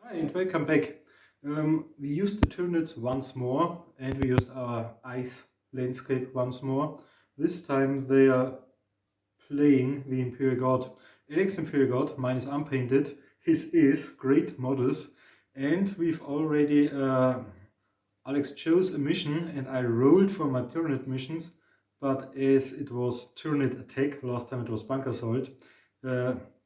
Hi and welcome back. We used the Tyranids once more and we used our ice landscape once more. This time they are playing the Imperial Guard. Alex Imperial Guard, mine is unpainted, his is great models, and we've already Alex chose a mission and I rolled for my Tyranid missions, but as it was Tyranid attack, last time it was bunker assault,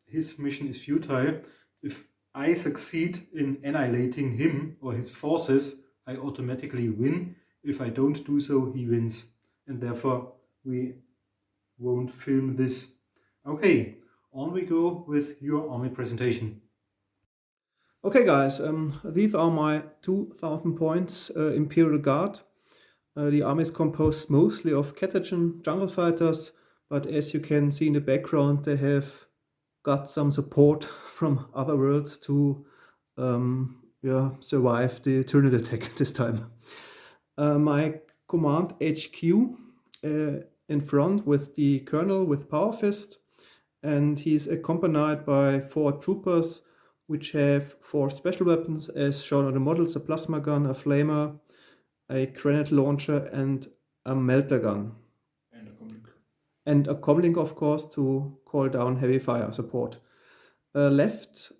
his mission is futile. If I succeed in annihilating him or his forces, I automatically win. If I don't do so, he wins. And therefore we won't film this. Okay, on we go with your army presentation. Okay, guys, these are my 2000 points Imperial Guard. The army is composed mostly of Catagen jungle fighters, but as you can see in the background, they have got some support from other worlds to survive the Tyranid attack this time. My command HQ in front with the colonel with Power Fist, and he's accompanied by 4 troopers which have 4 special weapons as shown on the models: a plasma gun, a flamer, a grenade launcher, and a melter gun. And a comlink, of course, to call down heavy fire support. Left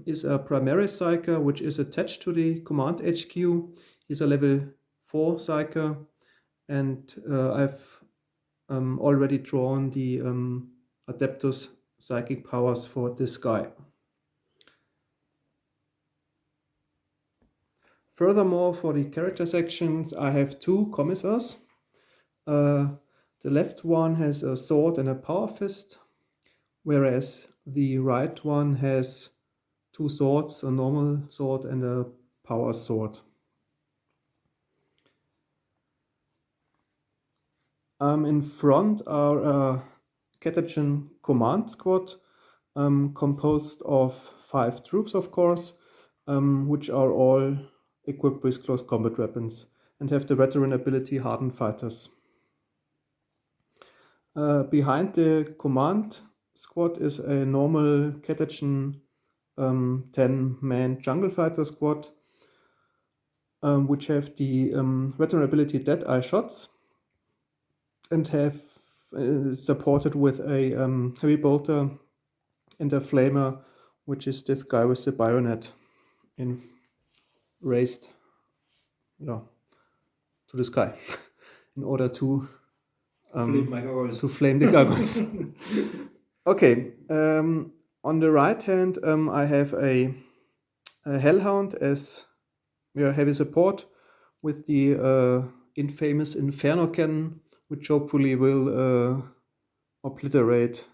is a primary psyker, which is attached to the command HQ. He's a level 4 psyker, and I've already drawn the Adeptus psychic powers for this guy. Furthermore, for the character sections, I have 2 commissars. The left one has a sword and a power fist, whereas the right one has 2 swords, a normal sword and a power sword. In front are a Catagen command squad, composed of 5 troops, of course, which are all equipped with close combat weapons and have the veteran ability Hardened Fighters. Behind the command squad is a normal Catagen 10-man jungle fighter squad, which have the veteran ability Dead-Eye Shots and have supported with a heavy bolter and a flamer, which is this guy with the bayonet raised to the sky in order to flame the gargoyles. Okay, on the right hand I have a hellhound as heavy support with the infamous Inferno cannon, which hopefully will obliterate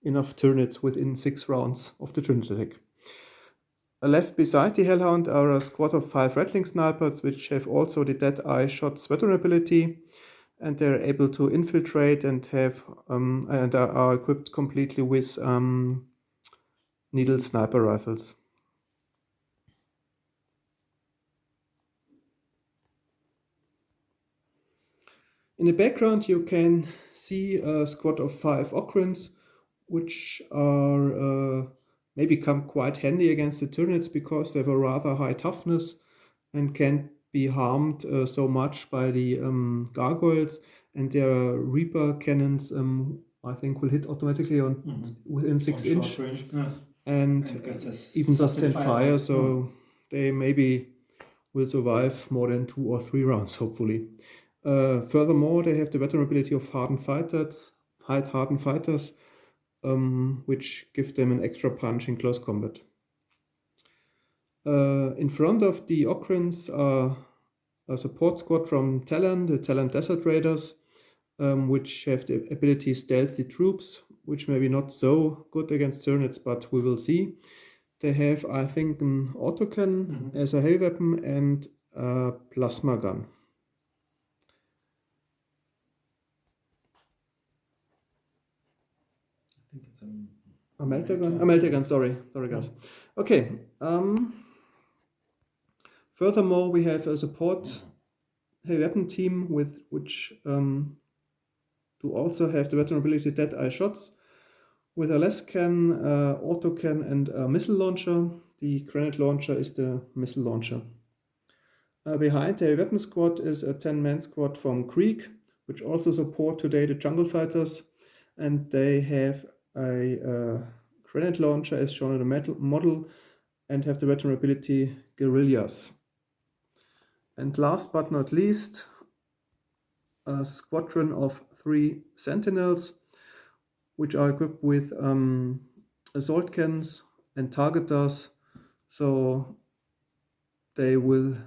enough Tyranids within 6 rounds of the Tyranids attack. Left beside the Hellhound are a squad of 5 Rattling Snipers, which have also the Dead-Eye Shots veteran ability, and they're able to infiltrate and have and are equipped completely with needle sniper rifles. In the background you can see a squad of 5 Ocrins, which are may become quite handy against the Tyranids because they have a rather high toughness and can't be harmed so much by the gargoyles, and their Reaper cannons I think will hit automatically within 6 inch range, and even sustain fire, so they maybe will survive more than 2 or 3 rounds, hopefully. Furthermore, they have the veteran ability of Hardened Fighters, which give them an extra punch in close combat. In front of the Ocrins are a support squad from Talon, the Talon Desert Raiders, which have the ability Stealthy Troops, which may be not so good against Tyranids, but we will see. They have, I think, an autocannon as a heavy weapon and a plasma gun. I think it's a melter gun? A melter gun, sorry guys. Okay. Furthermore, we have a support heavy weapon team with which to also have the veteran ability Dead-Eye Shots with a less can, autocan, and a missile launcher. The grenade launcher is the missile launcher. Behind the weapon squad is a 10-man squad from Greek, which also support today the jungle fighters, and they have a grenade launcher as shown in the model and have the veteran ability Guerrillas. And last but not least, a squadron of 3 sentinels, which are equipped with assault cannons and targeters, so they will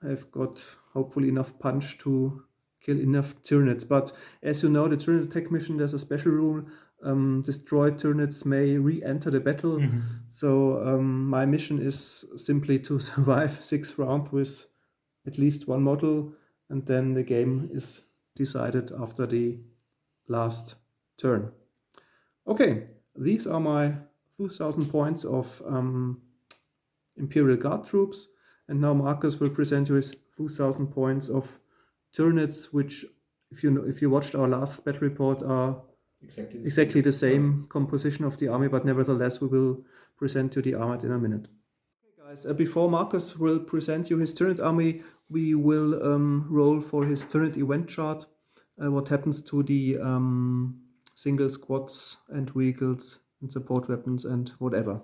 have got hopefully enough punch to kill enough Tyranids. But as you know, the Tyranid attack mission, there's a special rule. Destroyed Tyranids may re-enter the battle. So my mission is simply to survive 6 rounds with at least 1 model, and then the game is decided after the last turn. Okay, these are my 2000 points of Imperial Guard troops, and now Marcus will present you his 2000 points of Tyranids, which, if you watched our last battle report, are exactly the same composition of the army, but nevertheless we will present you the armament in a minute. Okay, guys, before Marcus will present you his Tyranid army, we will roll for his Tyranid event chart, what happens to the single squads and vehicles and support weapons and whatever.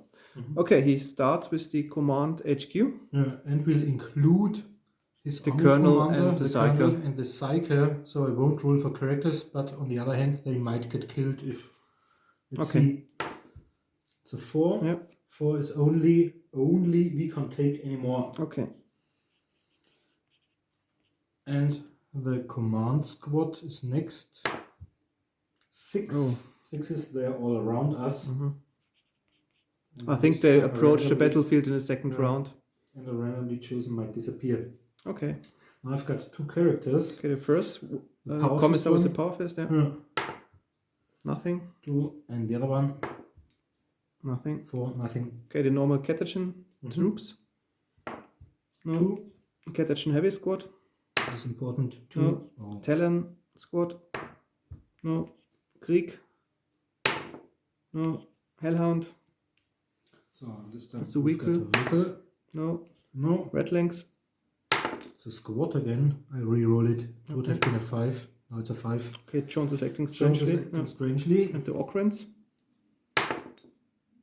Okay, he starts with the command HQ. And will include his the army colonel commander, and the colonel psyker. and the psyker, so I won't roll for characters, but on the other hand, they might get killed if, let's see. So 4. Yeah. 4 is only we can't take anymore. Okay. And the command squad is next. 6. Oh. 6 is there all around us. I think they approach the battlefield in the second round. And the randomly chosen might disappear. Okay. Now I've got 2 characters. Okay, the first commissar with the power fist, Nothing. 2, and the other one. Nothing. 4, nothing. Okay, the normal Catachan troops. No. 2. Catachan heavy squad. This is important. 2. No. Oh. Talon squad. No. Krieg. No. Hellhound. So this time That's a we've got vehicle. a vehicle. No. No. Redlings. It's a squad again. I re-roll it. It would have been a 5. Now it's a 5. Okay, Jones is acting Jones is strangely. acting strangely. And the Okrens.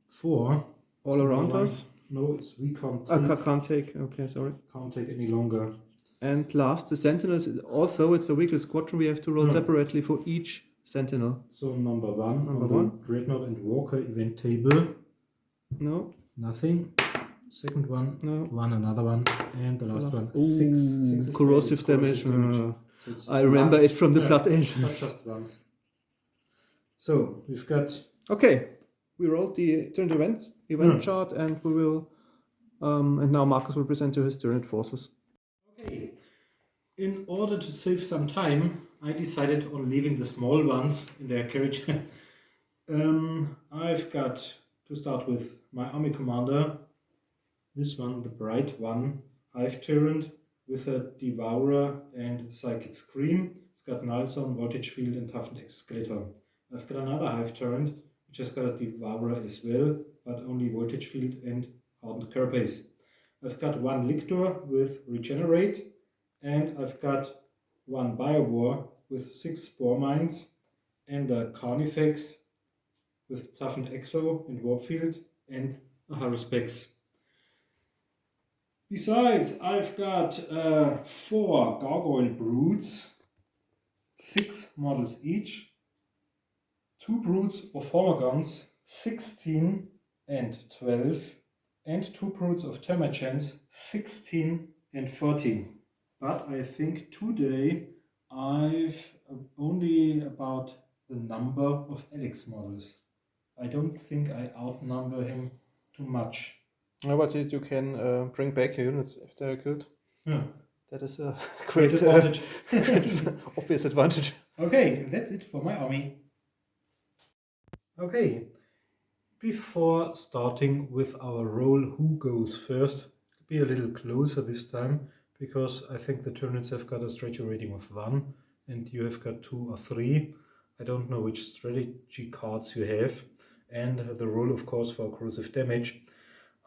4. All So around one- us. No, it's we can't take. Can't take. Okay, sorry. Can't take any longer. And last, the Sentinels. Although it's a vehicle squadron, we have to roll separately for each Sentinel. So number 1 Number on one. the Dreadnought and Walker event table. No. Nothing. Second one. No. 1, another one, and the last one. Ooh, 6. 6 is corrosive damage. So it's I remember once. it from the Blood Not Angels. just once. So we've got. Okay, we rolled the turn event chart, and we will. And now Marcus will present to his Tyranid forces. Okay. In order to save some time, I decided on leaving the small ones in their carriage. I've got to start with my army commander. This one, the bright one, Hive Tyrant with a Devourer and Psychic Scream. It's got Nilson, Voltage Field, and Toughened Exskeleton. I've got another Hive Tyrant, which has got a Devourer as well, but only Voltage Field and Hardened Carapace. I've got 1 Lictor with Regenerate, and I've got 1 Biowar with 6 Spore Mines, and a Carnifex with Toughened Exo and Warp Field, and a Haruspex. Besides, I've got 4 Gargoyle Broods, 6 models each, 2 Broods of Hormagons, 16 and 12, and 2 Broods of Termagants, 16 and 14. But I think today I've only about the number of Alex models. I don't think I outnumber him too much. No, but you can bring back your units if they're killed. Yeah. That is a great advantage. obvious advantage. Okay, that's it for my army. Okay, before starting with our roll, who goes first, be a little closer this time, because I think the Tyranids have got a strategy rating of 1 and you have got 2 or 3. I don't know which strategy cards you have, and the roll, of course, for corrosive damage.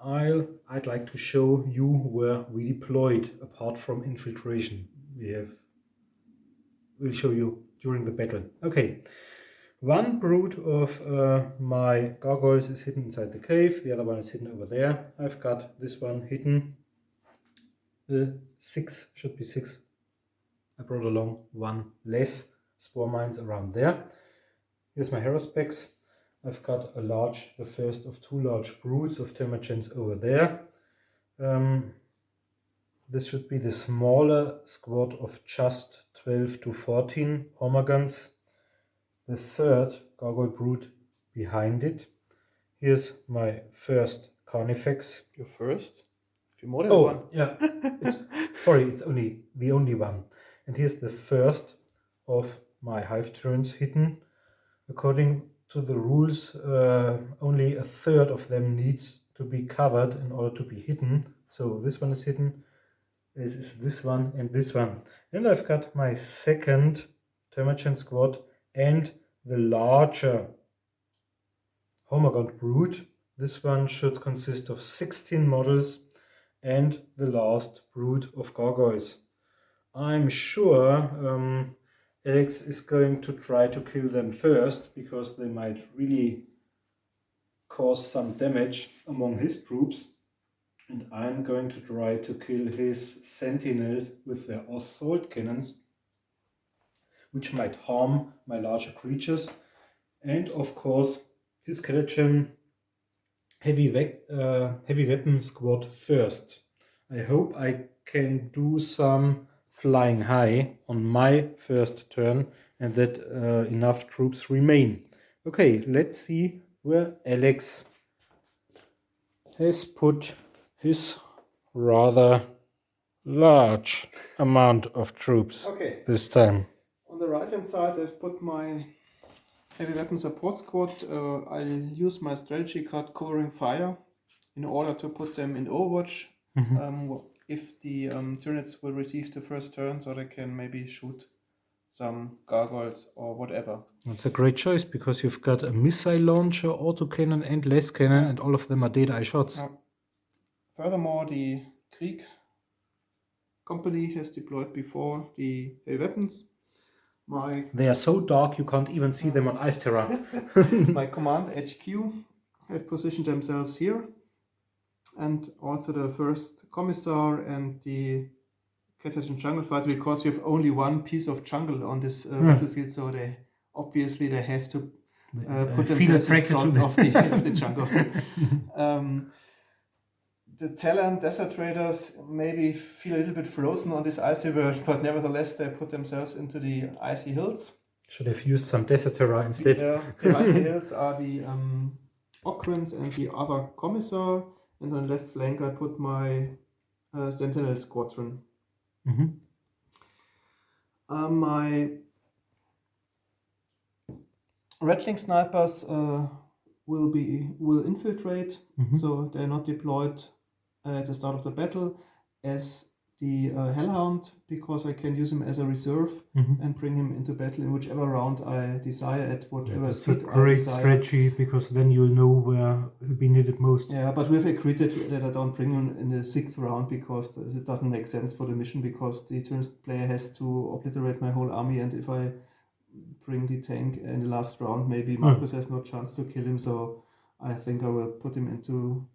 I'd like to show you where we deployed apart from infiltration. We'll show you during the battle. Okay, one brood of my gargoyles is hidden inside the cave, the other one is hidden over there. I've got this one hidden. The 6 should be 6. I brought along one less spore mines around there. Here's my Harrowspecks. I've got the first of 2 large broods of Termagants over there. This should be the smaller squad of just 12 to 14 Hormagons. The third Gargoyle brood behind it. Here's my first Carnifex. Your first? If you more than one. Yeah. It's only the only one. And here's the first of my Hive Turns hidden. According to the rules, only a third of them needs to be covered in order to be hidden. So this one is hidden. This is this one and this one. And I've got my second Termagant squad and the larger Hormagont brood. This one should consist of 16 models and the last brood of gargoyles. I'm sure Alex is going to try to kill them first, because they might really cause some damage among his troops. And I'm going to try to kill his sentinels with their assault cannons, which might harm my larger creatures. And of course, his skeleton heavy weapon squad first. I hope I can do some flying high on my first turn and that enough troops remain. Okay, let's see where Alex has put his rather large amount of troops this time. On the right hand side I've put my heavy weapon support squad. I'll use my strategy card Covering Fire in order to put them in Overwatch. If the Tyranids will receive the first turn, so they can maybe shoot some gargoyles or whatever. That's a great choice, because you've got a missile launcher, autocannon and less cannon, and all of them are dead-eye shots. Furthermore, the Krieg company has deployed before the heavy weapons. They are so dark you can't even see them on ice terrain. My command HQ have positioned themselves here. And also the first Commissar and the Carthaginian jungle fighter, because we have only one piece of jungle on this battlefield, so they have to put themselves in front of the jungle. The Talon Desert Raiders maybe feel a little bit frozen on this icy world, but nevertheless they put themselves into the icy hills. Should have used some desert terrain instead. Behind the hills are the Oquins and the other Commissar. And on the left flank I put my Sentinel Squadron. My Rattling Snipers will infiltrate, so they're not deployed at the start of the battle as the Hellhound, because I can use him as a reserve and bring him into battle in whichever round I desire at whatever speed I desire. That's a great strategy, because then you'll know where he'll be needed most. Yeah, but we've agreed that I don't bring him in the 6th round, because it doesn't make sense for the mission, because the turn player has to obliterate my whole army, and if I bring the tank in the last round, maybe Marcus has no chance to kill him, so I think I will put him into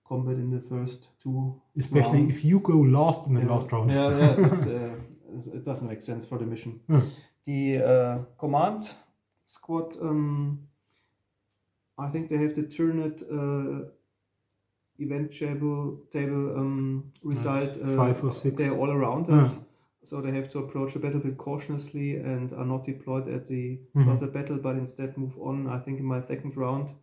combat in the first 2 especially rounds. If you go last in the last round. It doesn't make sense for the mission. The command squad, I think they have the Tyranid event table result. 5 or 6. They're all around us, so they have to approach the battlefield cautiously and are not deployed at the start of the battle, but instead move on, I think, in my 2nd round.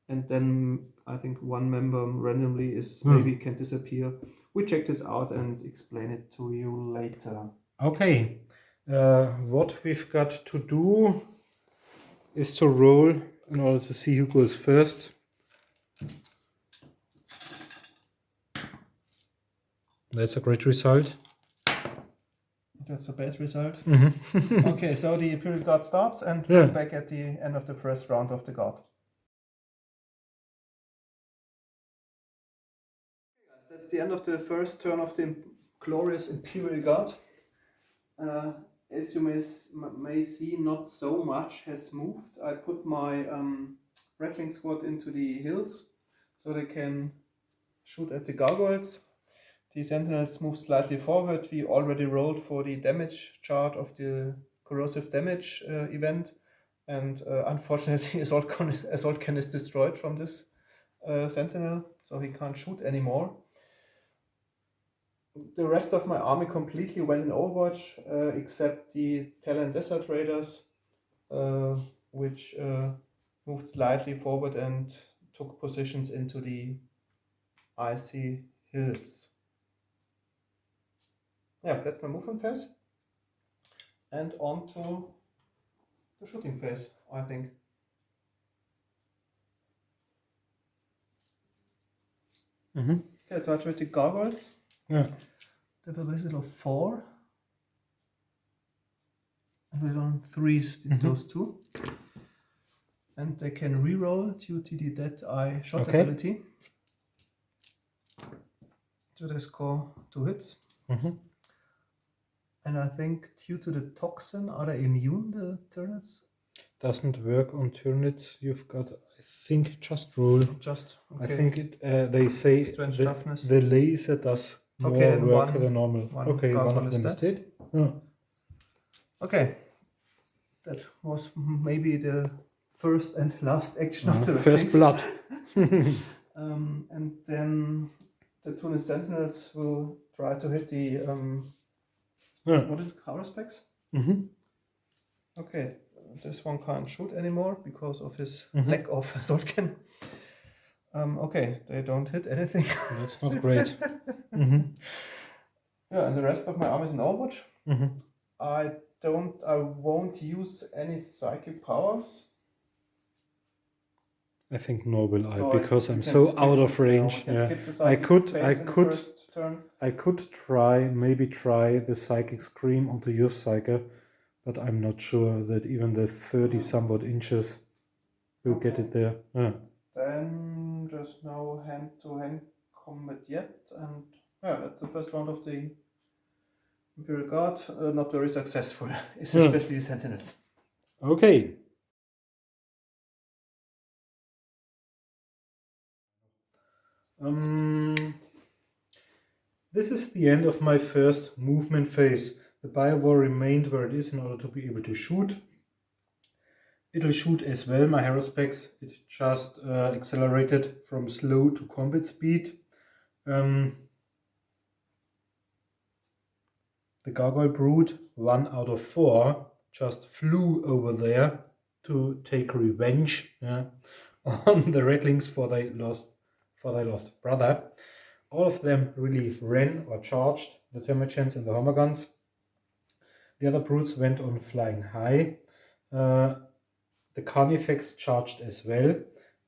And then I think one member randomly maybe can disappear. We check this out and explain it to you later. Okay, what we've got to do is to roll in order to see who goes first. That's a great result. That's a bad result. Okay, so the Imperial Guard starts, and we'll be back at the end of the first round of the Guard. that's the end of the first turn of the glorious Imperial Guard. As you may see, not so much has moved. I put my Rattling Squad into the hills so they can shoot at the gargoyles. The sentinels move slightly forward. We already rolled for the damage chart of the corrosive damage event, and unfortunately assault can is destroyed from this sentinel, so he can't shoot anymore. The rest of my army completely went in Overwatch, except the Talon Desert Raiders, which moved slightly forward and took positions into the icy hills. Yeah, that's my movement phase. And on to the shooting phase, I think. Mm-hmm. Okay, try to hit the gargoyles. Yeah. They have a visit of 4. And we're on 3s in those two. And they can reroll due to the Dead Eye shot ability. So they score 2 hits. Mm-hmm. And I think due to the toxin, are they immune, the Tyranids? Doesn't work on Tyranids. You've got, I think, just roll. Just, okay. I think they say the laser does more work than normal. Okay, one of them is dead. Oh. Okay. That was maybe the first and last action of the first blood. And then the Tunis Sentinels will try to hit the what is it, Power Specs? Mm-hmm. Okay, this one can't shoot anymore because of his lack of assault can. Okay, they don't hit anything. That's not great. Yeah, and the rest of my army is in Overwatch. I won't use any psychic powers. I think nor will I, because I'm so out of range. Yeah. I could try the psychic scream onto your psyker, but I'm not sure that even the 30 somewhat inches will get it there. Yeah. Then just no hand-to-hand combat yet, and yeah, that's the first round of the Imperial Guard. Not very successful, especially the Sentinels. Okay. This is the end of my first movement phase. The Biowar remained where it is in order to be able to shoot. It'll shoot as well, my hero specs. It just accelerated from slow to combat speed. The Gargoyle Brood, 1 out of 4, just flew over there to take revenge on the Rattlings for their lost brother. All of them really ran or charged the Termagants and the Homer guns. The other broods went on flying high. The Carnifex charged as well.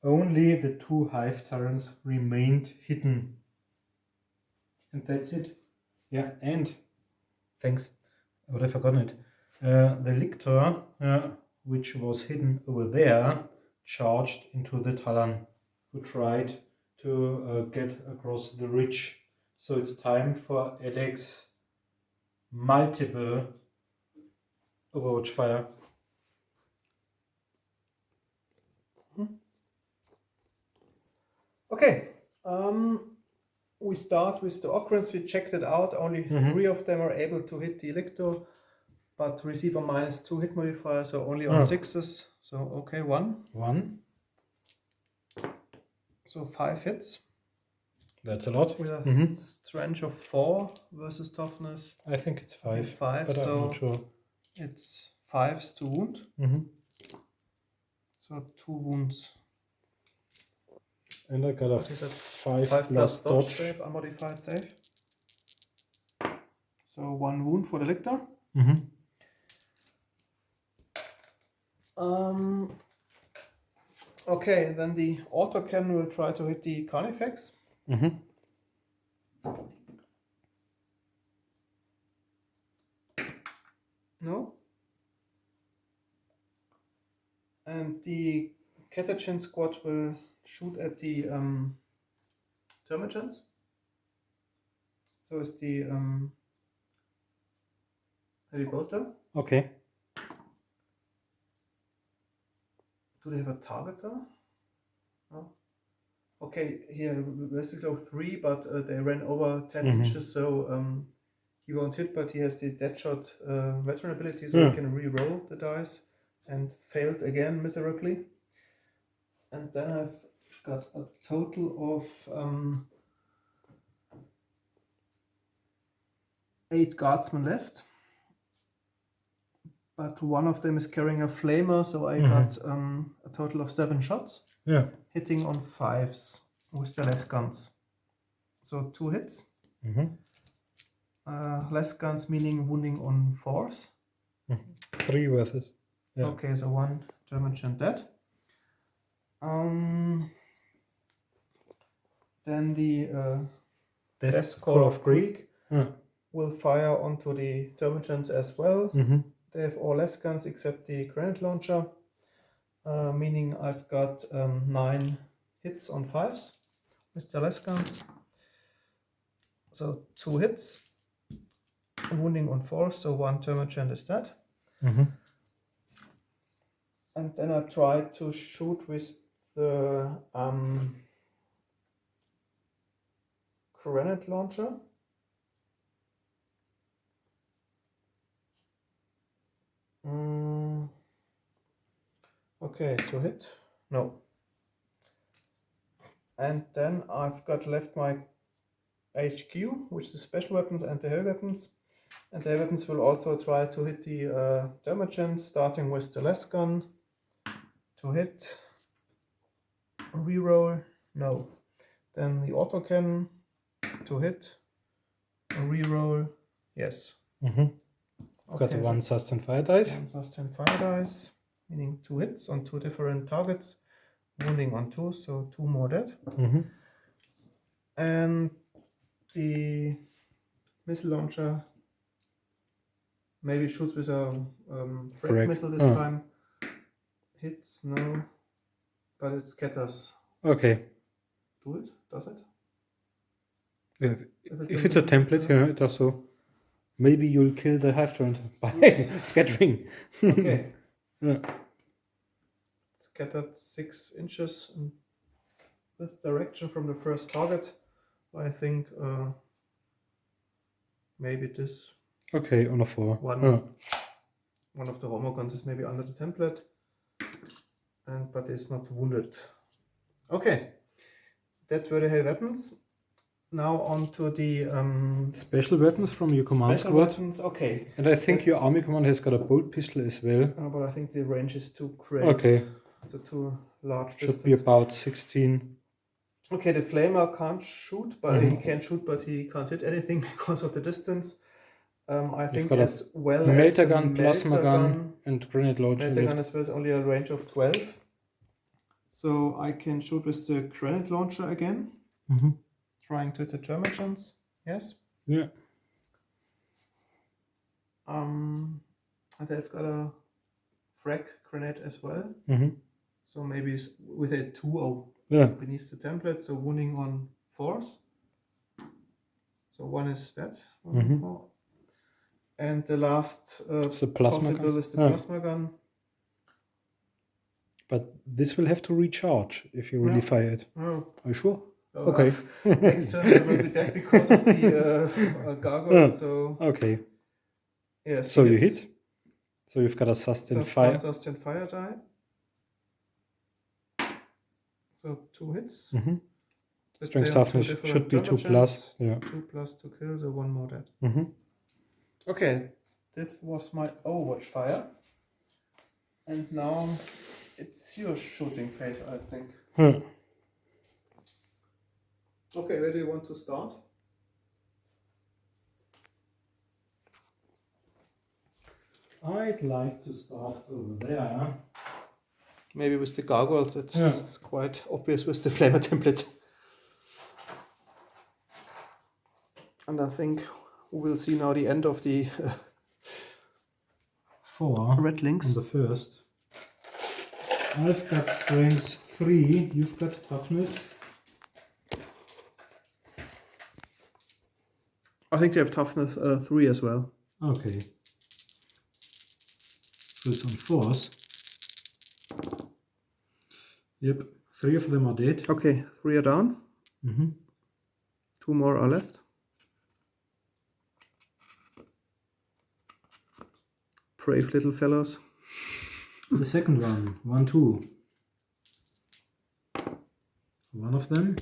Only the 2 Hive Tyrants remained hidden. And that's it. Yeah, and thanks, but I forgot it. The Lictor, which was hidden over there, charged into the Talon, who tried to get across the ridge. So it's time for Alex multiple Overwatch fire. Okay, we start with the occurrence. We checked it out. Only 3 of them are able to hit the Electo, but receive a -2 hit modifier, so only on 6s. So okay, 1. 1. So 5 hits. That's a lot. With a strength of 4 versus toughness. I think it's 5. 5, but so I'm not sure. It's 5s to wound. So 2 wounds. And I got a 5 plus dodge. Save, unmodified save. So 1 wound for the Lictor. Okay, then the autocannon will try to hit the Carnifex. No. And the Catachin squad will shoot at the Termagants. So it's the heavy bolter. Okay. Do they have a targeter? No. Okay, here basically 3, but they ran over 10 inches, so he won't hit, but he has the Deadshot veteran ability, so he can re-roll the dice, and failed again miserably. And then I've got a total of 8 guardsmen left. But one of them is carrying a flamer, so I got a total of 7 shots. Yeah. Hitting on 5s with the less guns. So 2 hits. Less guns meaning wounding on 4s. 3 versus. Yeah. Okay, so 1 damage and dead. Then the Death Core of Greek will fire onto the Termagants as well. They have all less guns except the grenade launcher, meaning I've got 9 hits on 5s with the less guns. So 2 hits, wounding on 4s, so 1 Termagant is dead. And then I tried to shoot with the grenade launcher. Okay, to hit? No. And then I've got left my HQ, which is special weapons and the heavy weapons. And the heavy weapons will also try to hit the Termagants, starting with the less gun. To hit. Reroll? No. Then the autocannon. To hit. Reroll? Yes. Got Okay, 1 sustain fire dice. 1 sustain fire dice, meaning 2 hits on 2 different targets, wounding on 2, so 2 more dead. And the missile launcher maybe shoots with a frag missile this time. Hits, no, but it scatters. Okay. Do it? Does it? Yeah. If it's a template, yeah, it does so. Maybe you'll kill the Hive Tyrant by scattering. Okay. Yeah. Scattered 6 inches in this direction from the first target. I think maybe this. Okay, on a 4. One of the Homer guns is maybe under the template, but is not wounded. Okay, that were the heavy weapons. Now on to the special weapons from your command special squad. Weapons, okay. And I think your army commander has got a bolt pistol as well. But I think the range is too great. Okay. It's a too large Should distance. be about 16. Okay, the flamer can't shoot, but he can shoot, but he can't hit anything because of the distance. I think as well as the gun, plasma gun, and grenade launcher. Melter gun as well is only a range of 12. So I can shoot with the grenade launcher again. Trying to hit the Termagants. Yes. Yeah. And I've got a frag grenade as well. So maybe with a 2-0 beneath the template, so wounding on 4s. So 1 is dead. And the last possible is the plasma gun. But this will have to recharge if you really fire it. Oh. Are you sure? Okay. Next turn I will be dead because of the gargoyle. So okay. Yes. So you hit. So you've got a sustain fire. Sustain fire die. So 2 hits. Strength toughness should be 2+. Yeah. 2+ to kill, so 1 more dead. Okay, this was my Overwatch fire. And now it's your shooting fate, I think. Okay, where do you want to start? I'd like to start over there. Maybe with the gargoyles, it's quite obvious with the flamer template. And I think we'll see now the end of the 4 red links. On the first. I've got strength 3, you've got toughness. I think they have toughness 3 as well. Okay. So it's on 4s. Yep, 3 of them are dead. Okay, 3 are down. Mm-hmm. 2 more are left. Brave little fellows. The second one, 1, 2. One of them.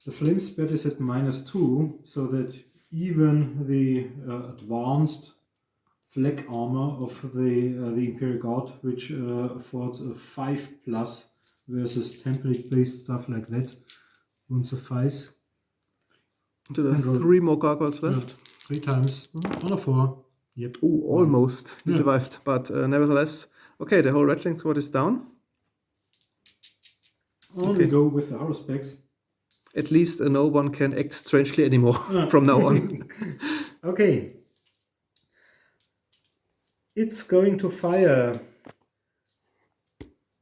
The flame spread is at -2, so that even the advanced flag armor of the Imperial Guard, which affords a 5+ versus template-based stuff like that, won't suffice. To the 3 more gargoyles left. 3 times. On a 4. Yep. Oh, almost. He Yeah. survived, but nevertheless. Okay, the whole rattling squad is down. Only go with the horror specs. At least no one can act strangely anymore from now on. Okay. It's going to fire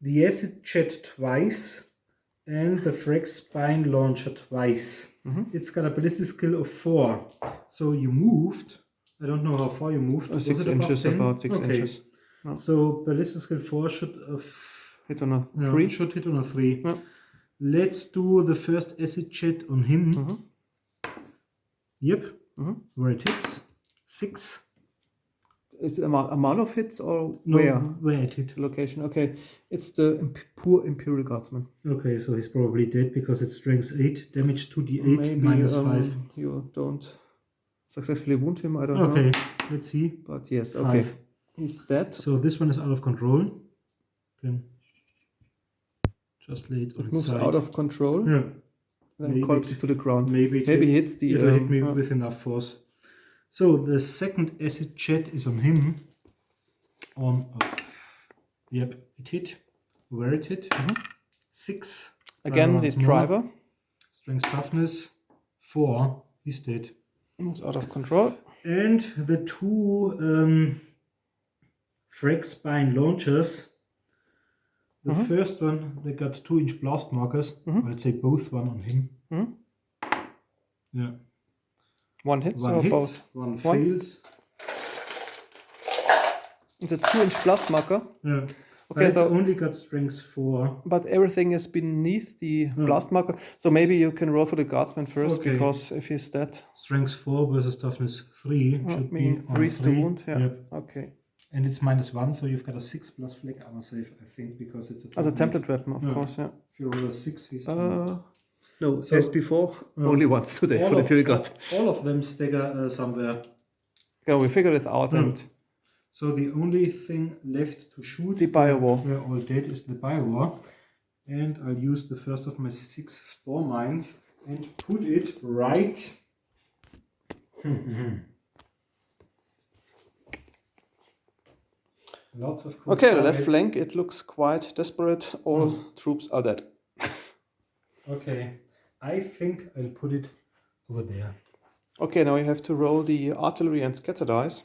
the acid jet twice and the frag spine launcher twice. It's got a ballistic skill of 4. So you moved. I don't know how far you moved. 6 inches, about 6 inches. No. So ballistic skill 4 should hit on a 3. Should hit on a 3. Yeah. Let's do the first acid jet on him. Yep. Where it hits. 6. Is it amount of hits or No, where? Where it hit. Location. Okay, it's the poor Imperial Guardsman. Okay, so he's probably dead because it's strength 8, damage 2d8, Maybe -5. you don't successfully wound him. I don't know. Okay, let's see. But yes, okay. 5. He's dead. So this one is out of control. Can just lay it on its Moves side. out of control. Yeah. Then Maybe collapses to the ground. Maybe hits the. It'll hit me with enough force. So the second acid jet is on him. Yep, it hit. Where it hit? 6. Again, the driver. Strength toughness 4. He's dead. Moves out of control. And the 2 frag spine launchers. The first one, they got 2-inch blast markers. Let's say both one on him. Yeah. One hits One or hits, both? one fails. It's a 2-inch blast marker. Yeah. Okay, It's so only got strength 4. but everything is beneath the blast marker. So maybe you can roll for the guardsman first, Okay. because if he's dead, Strength 4 versus toughness 3 should be meaning on 3's the 3. wound. Yeah. Yep. Okay. And it's -1, so you've got a 6 plus flag armor save, I think, because it's a As a template weapon, of course. Yeah. If you roll a 6, he's No, So- as before, only once today for the Imperial Guard. all of them stagger somewhere. Yeah, we figured it out, and So the only thing left to shoot, the Biowar. we're all dead, is the Biowar. And I'll use the first of my 6 spore mines and put it right. Lots of cool Okay, the left targets. flank, it looks quite desperate. All troops are dead. Okay, I think I'll put it over there. Okay, now you have to roll the artillery and scatter dice.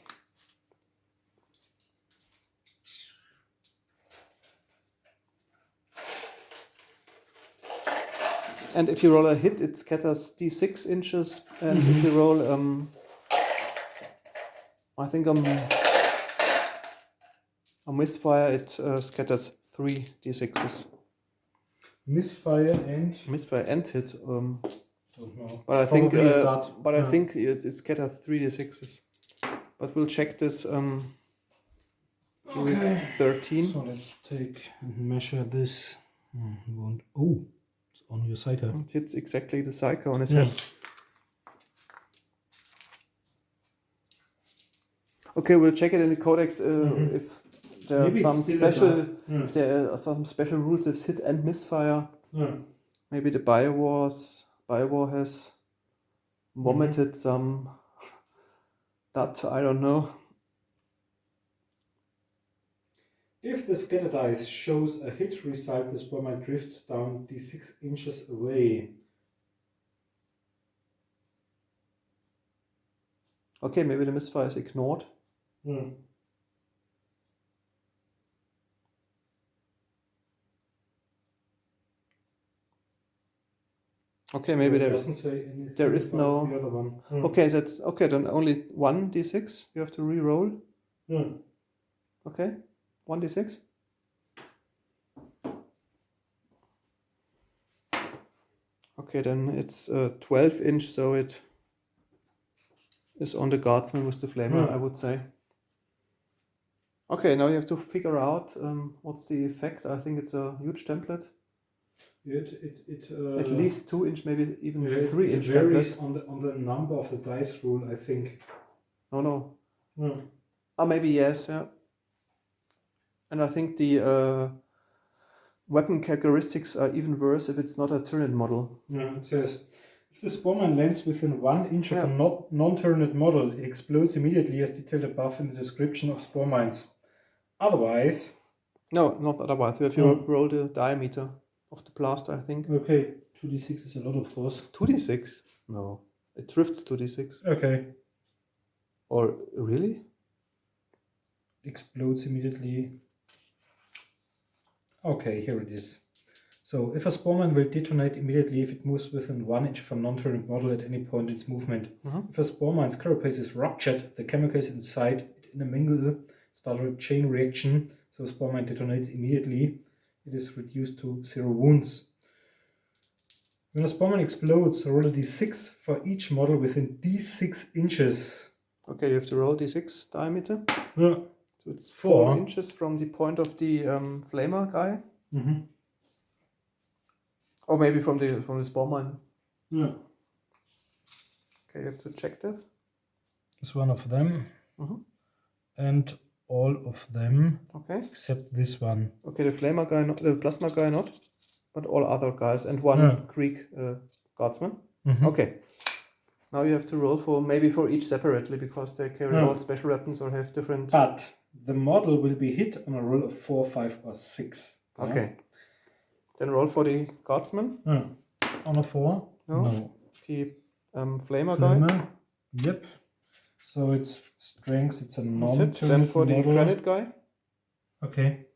And if you roll a hit, it scatters d6 inches. And if you roll, I think a misfire, it scatters 3 d6s. Misfire and Misfire and hit. don't know. But I think, Probably a dot. I think it scatters 3 d6s. But we'll check this. With 13. So let's take and measure this. Oh, it's on your cycle. It hits exactly the cycle on his Yeah. head. Okay, we'll check it in the codex if there are Maybe some it's still a special, dot. Yeah. if there are some special rules if hit and misfire. Yeah. Maybe the Biowar has vomited some that, I don't know. If the scatter dice shows a hit result, the spore mine drifts down d6 inches away. Okay, maybe the misfire is ignored. Yeah. Okay, maybe It there. doesn't say anything there is about no- the other one. Okay, that's okay. Then only 1d6. You have to re-roll. Yeah. Okay, 1d6. Okay, then it's 12 inch, so it is on the guardsman with the flamer, Yeah. I would say. Okay, now you have to figure out what's the effect. I think it's a huge template. At least 2 inch, maybe even 3 inch it varies template. on the number of the dice roll, I think. No. Yeah. Maybe yes, yeah. And I think the weapon characteristics are even worse if it's not a Tyranid model. Yeah, it says, if the Spormine lands within 1 inch of Yeah. a non-Tyranid model, it explodes immediately as detailed above in the description of Spormines. Otherwise... No, not otherwise. You have to roll the diameter of the blast, I think. Okay, 2d6 is a lot, of course. 2d6? No. It drifts 2d6. Okay. Or really? Explodes immediately. Okay, here it is. So, if a Spormine will detonate immediately if it moves within 1 inch of a non-Tyranid model at any point in its movement. If a Spormine's carapace is ruptured, the chemicals inside it intermingle, start a chain reaction, so Spormine detonates immediately. It is reduced to 0 wounds. When a Spormine explodes, roll a d6 for each model within d6 inches. Okay, you have to roll d6 diameter. Yeah. So it's 4 4 inches from the point of the flamer guy. Or maybe from the Spormine. Yeah. Okay, you have to check that. It's one of them. And all of them. Okay. Except this one. Okay, the flamer guy, not, the plasma guy not, but all other guys and one Greek guardsman. Okay. Now you have to roll for each separately because they carry all special weapons or have different. But the model will be hit on a roll of 4, 5, or 6. Yeah? Okay. Then roll for the guardsman. On a 4? No. The flamer guy. Yep. So it's strength, it's a non-Tyranid Then for the model. granite guy. Okay.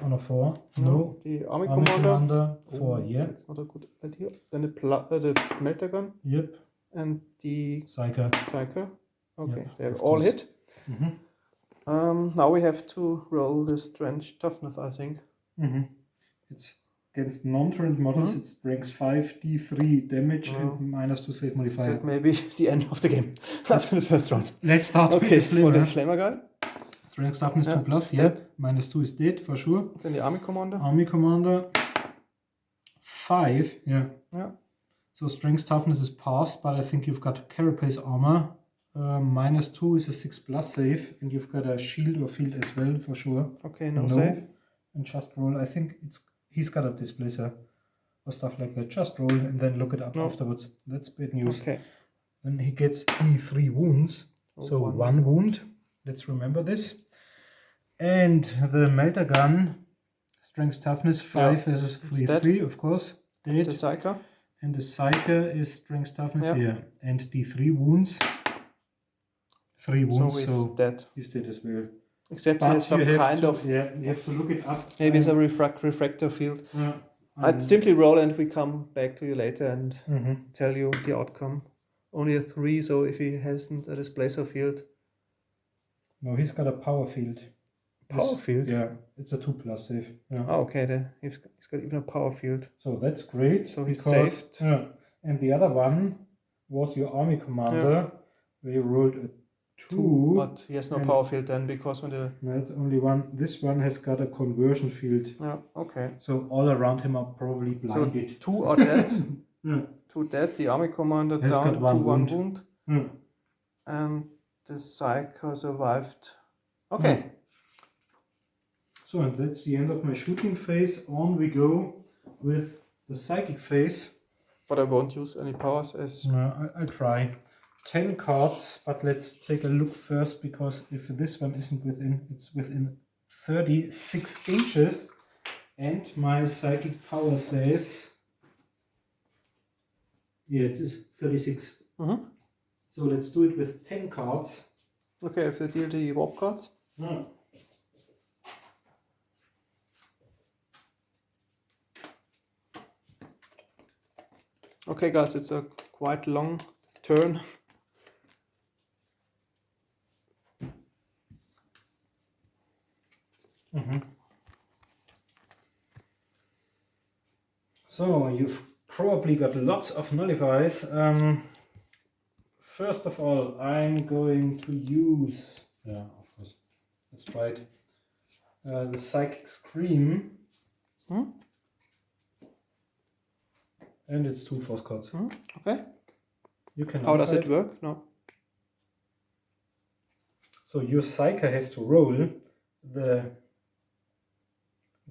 On a 4? No. The army commander. 4, yeah. That's not a good idea. Then the melter gun. Yep. And the Psyker. Okay, Yep, they're of all course. hit. Now we have to roll the strength toughness, I think. It's against non-Tyranid models, it's strength 5, d3 damage, and -2 save modifier. That may be the end of the game after the first round. Let's start with Okay, the for the flamer. flamer guy. Strength toughness 2 plus, dead. -2 is dead for sure. Then the army commander. Army commander 5, Yeah. So strength toughness is passed, but I think you've got carapace armor. -2 is a 6 plus save, and you've got a shield or field as well for sure. Okay, no save. And just roll. I think he's got a displacer or stuff like that. Just roll and then look it up afterwards. That's bad news. Okay. Then he gets D3 wounds. So one wound. Let's remember this. And the melter gun, strength toughness 5 versus 3, of course. Dead. The psyker. And the psyker is strength toughness here. And D3 wounds. 3 wounds, so dead. He's dead as well. Except he has some kind of. Yeah, you have to look it up. Maybe it's a refractor field. I'd simply roll and we come back to you later and tell you the outcome. Only a 3, so if he hasn't a displacer field. No, he's got a power field. Power field? Yeah, it's a 2 plus save. Yeah. Oh, okay, he's got even a power field. So that's great. So he's saved. And the other one was your army commander. Where you rolled a 2. But he has no power field then because when the. No, it's only one. This one has got a conversion field. Yeah, okay. So all around him are probably blinded. So 2 are dead. 2 dead. The army commander has down got to 1 wound. wound. And the psyker survived. Okay. So, and that's the end of my shooting phase. On we go with the psychic phase. But I won't use any powers as. No, I'll try. 10 cards, but let's take a look first, because if this one isn't within, it's within 36 inches. And my psychic power says, yeah, it is 36. So let's do it with 10 cards. Okay, if you deal the warp cards. Okay, guys, it's a quite long turn. So you've probably got lots of nullifies. First of all, I'm going to use, yeah, of course, that's right, the Psychic Scream. And it's 2 force cards. Okay. You can How does nullify it work? No. So your Psyker has to roll the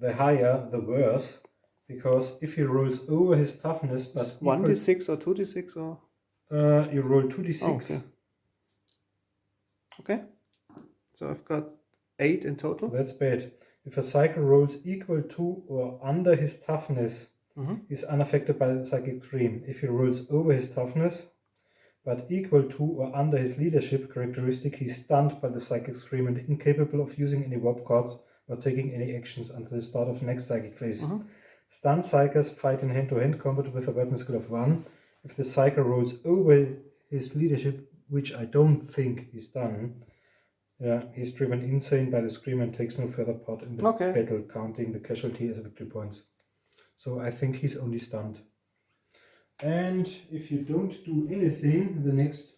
higher, the worse, because if he rolls over his toughness, but 1d6 or 2d6 or? You roll 2d6. Oh, okay. Okay. So I've got 8 in total. That's bad. If a Psyker rolls equal to or under his toughness, he's unaffected by the Psychic Scream. If he rolls over his toughness, but equal to or under his leadership characteristic, he's stunned by the Psychic Scream and incapable of using any warp cards or taking any actions until the start of the next psychic phase. Stunned Psykers fight in hand-to-hand combat with a weapon skill of 1. If the Psyker rolls over his leadership, which I don't think he's done, he's driven insane by the Scream and takes no further part in the battle, counting the casualty as victory points. So I think he's only stunned. And if you don't do anything, the next,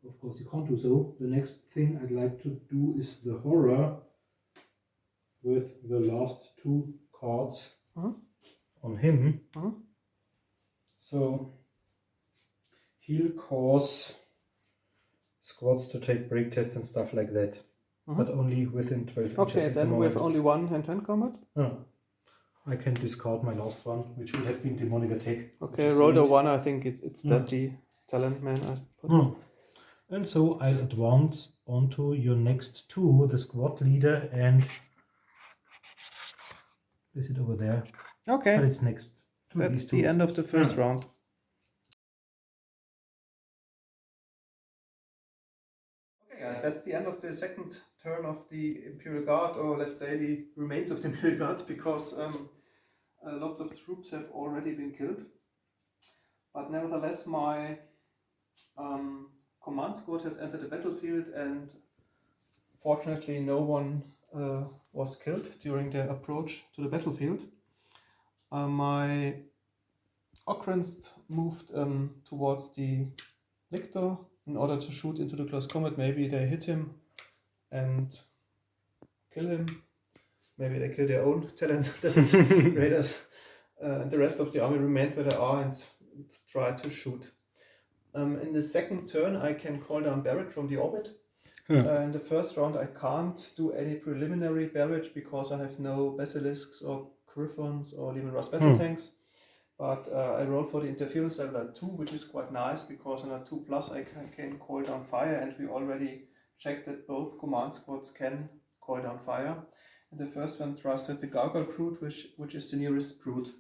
of course you can't do so, the next thing I'd like to do is the horror with the last 2 cards on him. So he'll cause squads to take break tests and stuff like that, but only within 12 inches. Okay, then we have only 1 hand-to-hand combat. I can discard my last one, which would have been demonic attack. Okay, roll the 1. I think it's that the talent man I put. And so I'll advance onto your next 2, the squad leader, and is it over there? Okay. But it's next to That's the end of the first round. Okay, guys, that's the end of the second turn of the Imperial Guard, or let's say the remains of the Imperial Guard, because lots of troops have already been killed. But nevertheless, my command squad has entered the battlefield, and fortunately no one was killed during their approach to the battlefield. My Okrens moved towards the lictor in order to shoot into the close combat. Maybe they hit him and kill him. Maybe they kill their own talent desert raiders. And the rest of the army remained where they are and try to shoot. In the second turn, I can call down barrage from the orbit. In the first round, I can't do any preliminary barrage because I have no basilisks or griffons or even rust battle tanks. But I roll for the interference level at 2, which is quite nice because on a 2+ I can call down fire, and we already checked that both command squads can call down fire. And the first one trusted the Gargoyle Brute, which is the nearest brute.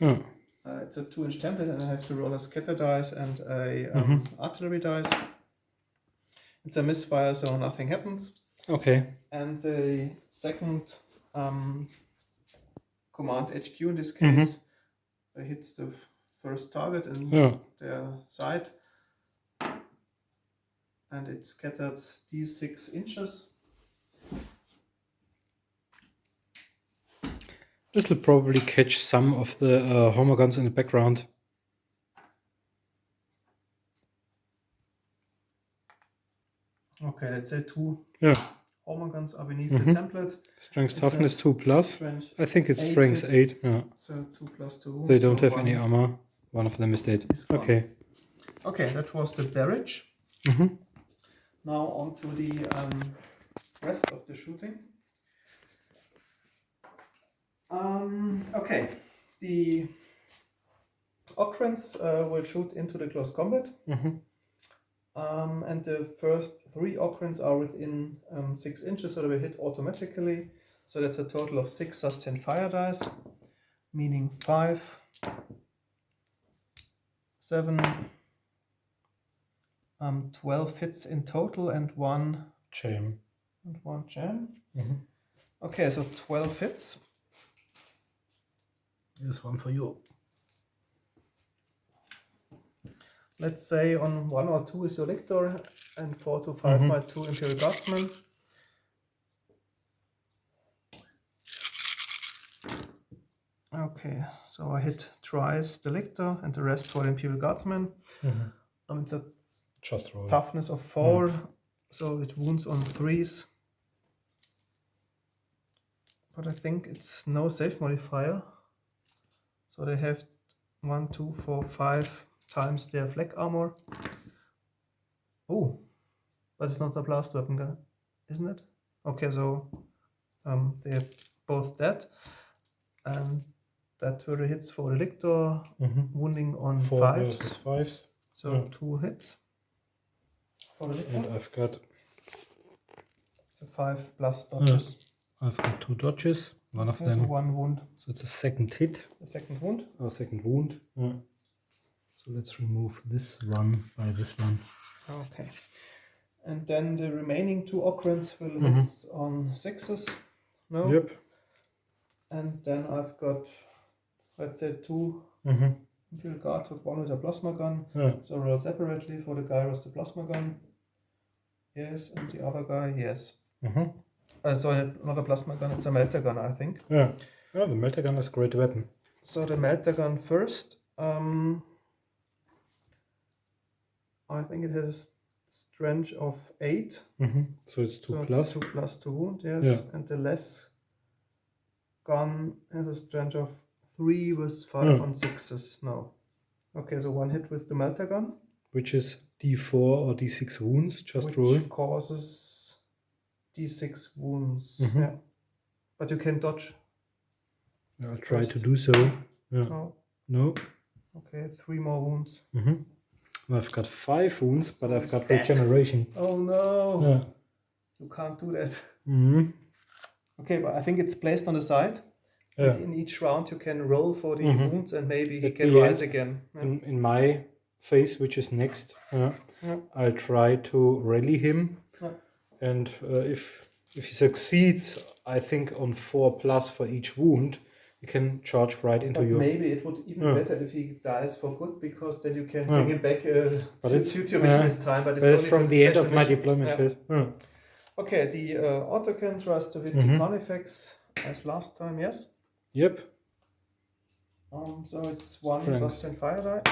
It's a 2-inch template, and I have to roll a scatter dice and a artillery dice. It's a misfire, so nothing happens. Okay. And the second command HQ in this case hits the first target in their side, and it scattered d6 inches. This will probably catch some of the Homer guns in the background. Okay, let's say 2 Homer guns are beneath the template. Strength toughness 2+. I think it's strength 8. So 2 + 2. They don't have any armor. One of them is dead. Okay. Okay, that was the barrage. Now on to the rest of the shooting. Okay, the Okrens will shoot into the close combat. And the first 3 Okrens are within 6 inches, so they will hit automatically. So that's a total of 6 sustained fire dice, meaning 5, 7, 12 hits in total, and 1 jam. Okay, so 12 hits. Here's one for you. let's say on 1 or 2 is your lictor, and 4 to 5 my 2 Imperial Guardsmen. Okay, so I hit twice the lictor and the rest for the Imperial Guardsmen. It's a Just roll. toughness of 4, so it wounds on 3s. But I think it's no save modifier. So they have 1, 2, 4, 5 times their flak armor. Oh, but it's not a blast weapon, isn't it? Okay, so they are both dead. And that were the hits for the lictor, wounding on 4 5s. versus 5s. So 2 hits for the lictor. And I've got... So 5 plus dodges. I've got 2 dodges. One of So them... 1 wound. So it's a second hit. A second wound. Or second wound. So let's remove this one by this one. Okay. And then the remaining 2 occurrence will hit on 6s. No? Yep. And then I've got, let's say, 2 Imperial Guard, one with a plasma gun. So roll separately for the guy with the plasma gun. Yes, and the other guy, yes. Sorry, not a plasma gun, it's a melter gun, I think. Yeah, the melter gun is a great weapon. So the melter gun first. I think it has strength of 8. So it's 2 so plus. It's 2 plus 2 wound, yes. Yeah. And the less gun has a strength of 3 with 5 on 6s. No. Okay, so 1 hit with the melter gun. Which is D4 or D6 wounds, just which roll. Causes D6 wounds. Yeah. But you can dodge. I'll try to do so. Yeah. Oh. No. Okay, 3 more wounds. I've got 5 wounds, but I've got dead. regeneration. Oh no! Yeah. You can't do that. Okay, but I think it's placed on the side. Yeah. In each round you can roll for the wounds and maybe he At can the rise end, again. In my phase, which is next, I'll try to rally him. And if he succeeds, I think on 4 plus for each wound, you can charge right into But you. maybe it would even better if he dies for good, because then you can bring him back. But it suits your mission this time. But it's only from for the end special of my mission. deployment phase. Okay, the autocan tries to hit the Carnifex as last time, yes? Yep. So it's 1 Strength. sustained fire die.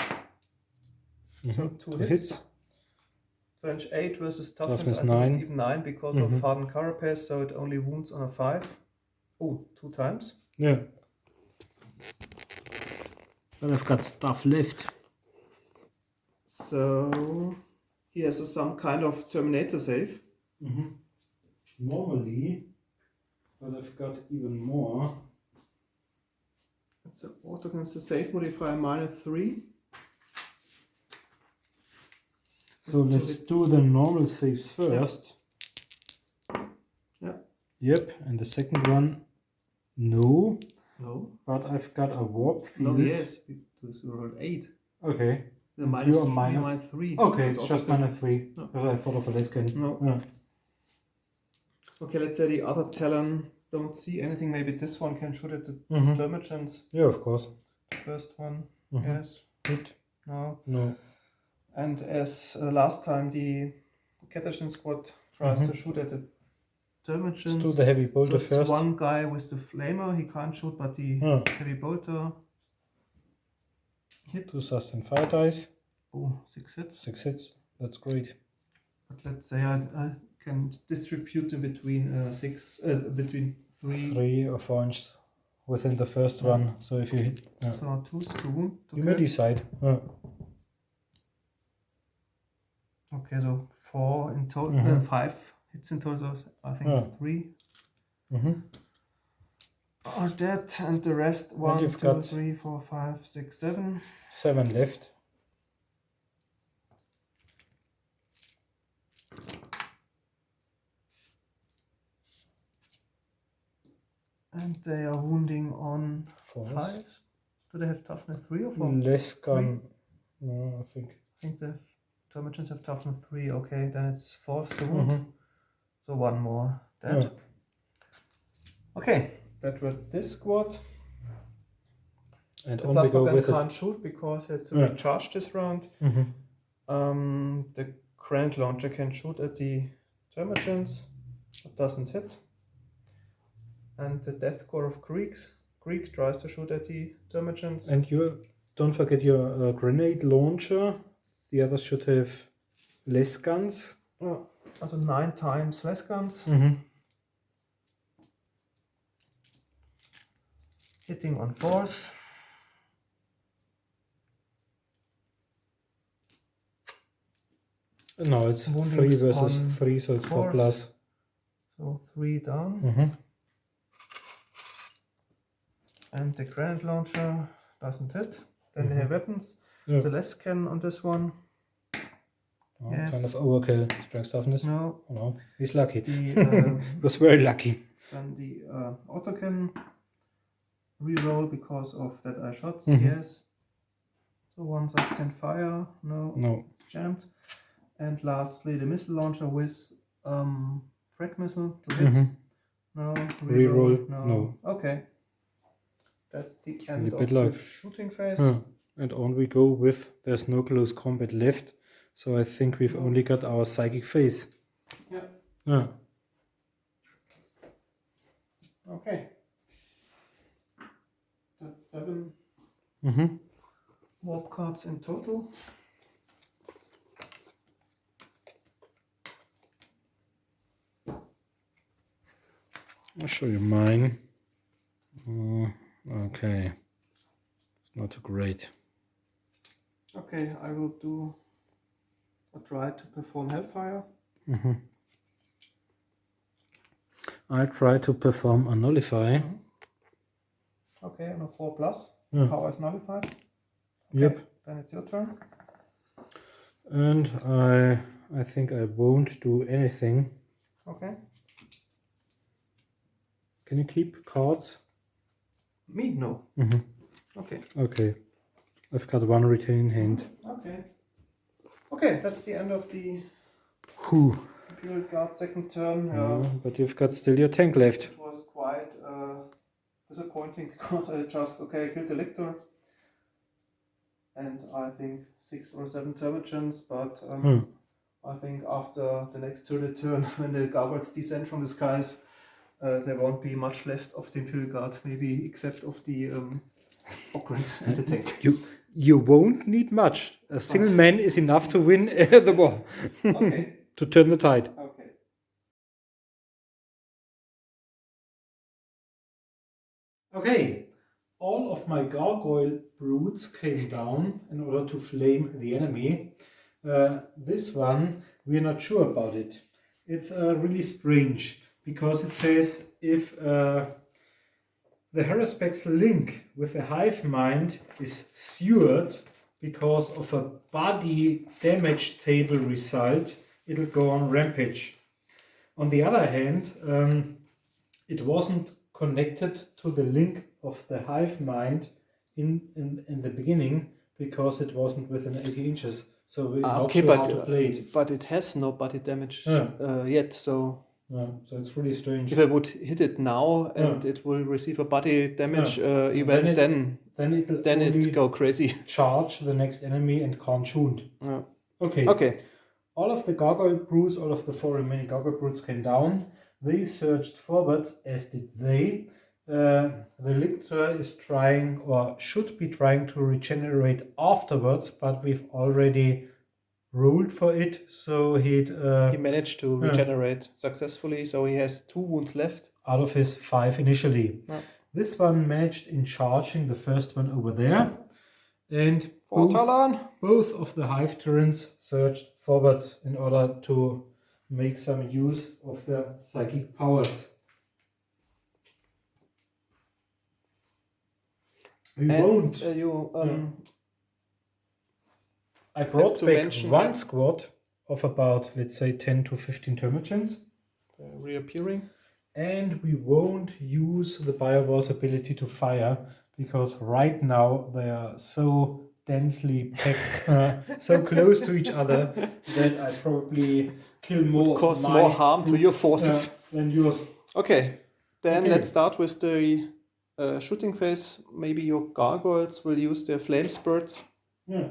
So 2 hits. Strength 8 versus toughness 9. It's even 9 because of hardened carapace, so it only wounds on a 5. Oh, 2 times. Yeah. But I've got stuff left. So he has some kind of Terminator save. Normally, but I've got even more. It's autocan's the save modifier -3. So let's do the normal saves first. Yeah. Yep, and the second one, no. No. But I've got a warp field. No, yes, because you rolled 8. Okay. The You're -3. Okay, it's just -3. No. Because I thought of a less can. No. Yeah. Okay, let's say the other Talon don't see anything. Maybe this one can shoot at the Termagants. Yeah, of course. First one, yes. Hit. No. No. And as last time, the Catagen squad tries to shoot at the Termagants. Let's do the heavy bolter so it's first. one guy with the flamer, he can't shoot, but the heavy bolter hits. 2 sustained fire dice. Oh, 6 hits. 6 hits. That's great. But let's say I can distribute them between between 3. 3 or 4 inches within the first one. So if you hit, So 2 to wound. you may decide. Okay, so 4 in total, 5 hits in total. So I think 3 are dead, and the rest 1, you've 2, got 3, 4, 5, 6, 7. 7 left. And they are wounding on 4. 5. Do they have toughness 3 or 4? Less gun. No, I think. I think the Termagants have toughness 3. Okay, then it's 4 to wound. So 1 more dead. Okay, that was this squad. And The on we plasma go gun with can't shoot because it's recharged this round. The grenade launcher can shoot at the termagants. It doesn't hit. And the death core of Greek tries to shoot at the termagants. And you don't forget your grenade launcher. The others should have less guns. Oh, also 9 times less guns. Hitting on 4th. No, it's Woundings 3 versus on 3, so it's 4 4th. plus. So 3 down. And the grenade launcher doesn't hit. Then they have weapons. Yeah. The less cannon on this one. Oh, Yes. Kind of overkill. Strength toughness. No. Oh, no, he's lucky. The, He was very lucky. then the autocannon reroll because of that eye shots. Mhm. Yes. So once I send fire. No. No. It's jammed. And lastly, the missile launcher with frag missile to hit. No. Reroll. No. No. Okay. That's the Really end bad of luck. the shooting phase. And on we go with there's no close combat left. So I think we've only got our psychic phase. Yeah. Yeah. Okay. That's 7 warp cards in total. I'll show you mine. Okay. It's not so great. Okay, I will do a try to perform Hellfire. I try to perform a nullify. Okay, on a 4 plus. Yeah. Power is nullified. Okay, Yep. then it's your turn. And I think I won't do anything. Okay. Can you keep cards? Me? No. Okay. Okay. I've got 1 retain in hand. Okay. Okay, that's the end of the Whew. Imperial Guard second turn. But you've got still your tank left. It was quite disappointing because I just killed the lictor. And I think 6 or 7 termagants, but I think after the next turn when the gargoyles descend from the skies, there won't be much left of the Imperial Guard, maybe except of the Ogrins and the tank. You won't need much. A single man is enough to win the war. Okay. To turn the tide. Okay. Okay. All of my gargoyle broods came down in order to flame the enemy. This one, we're not sure about it. It's really strange because it says if the Haruspex link with the hive mind is sewered because of a body damage table result, it'll go on rampage. On the other hand, it wasn't connected to the link of the hive mind in the beginning because it wasn't within 80 inches. So we're not sure how to play it. But it has no body damage Yeah. yet, so So it's really strange. if I would hit it now and it will receive a body damage event, then then only it go crazy. charge the next enemy and can't shoot. Yeah. Okay. Okay. All of the gargoyle broods, all of the 4 remaining gargoyle broods came down. They surged forwards, as did they. The lictor is trying, or should be trying, to regenerate afterwards, but we've already rolled for it, so he managed to regenerate successfully, so he has 2 wounds left. Out of his 5 initially. Yeah. This one managed in charging the first one over there. And both of the hive tyrants surged forwards in order to make some use of their psychic powers. I brought back 1 squad of about, let's say, 10 to 15 termagants. Reappearing. And we won't use the Biowar's ability to fire, because right now they are so densely packed, so close to each other, that I probably kill more cause more harm to your forces than yours. Okay, then let's start with the shooting phase. Maybe your gargoyles will use their flame spurts. Yeah.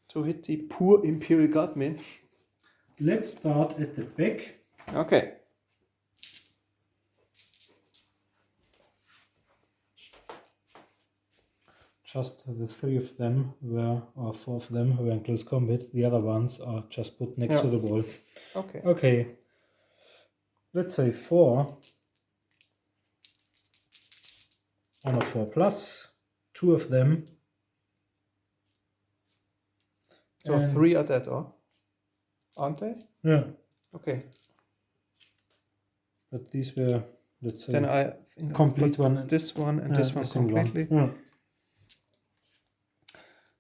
to hit the poor Imperial Guard men. Let's start at the back. Okay. Just the 3 of them were, or 4 of them were in close combat. The other ones are just put next to the wall. Okay. Okay. Let's say 4. On a 4 plus. 2 of them. So And 3 are dead, or? Aren't they? yeah, Okay. but these were, let's say, Then I think complete I'll put one. this one and this one the single completely. Yeah.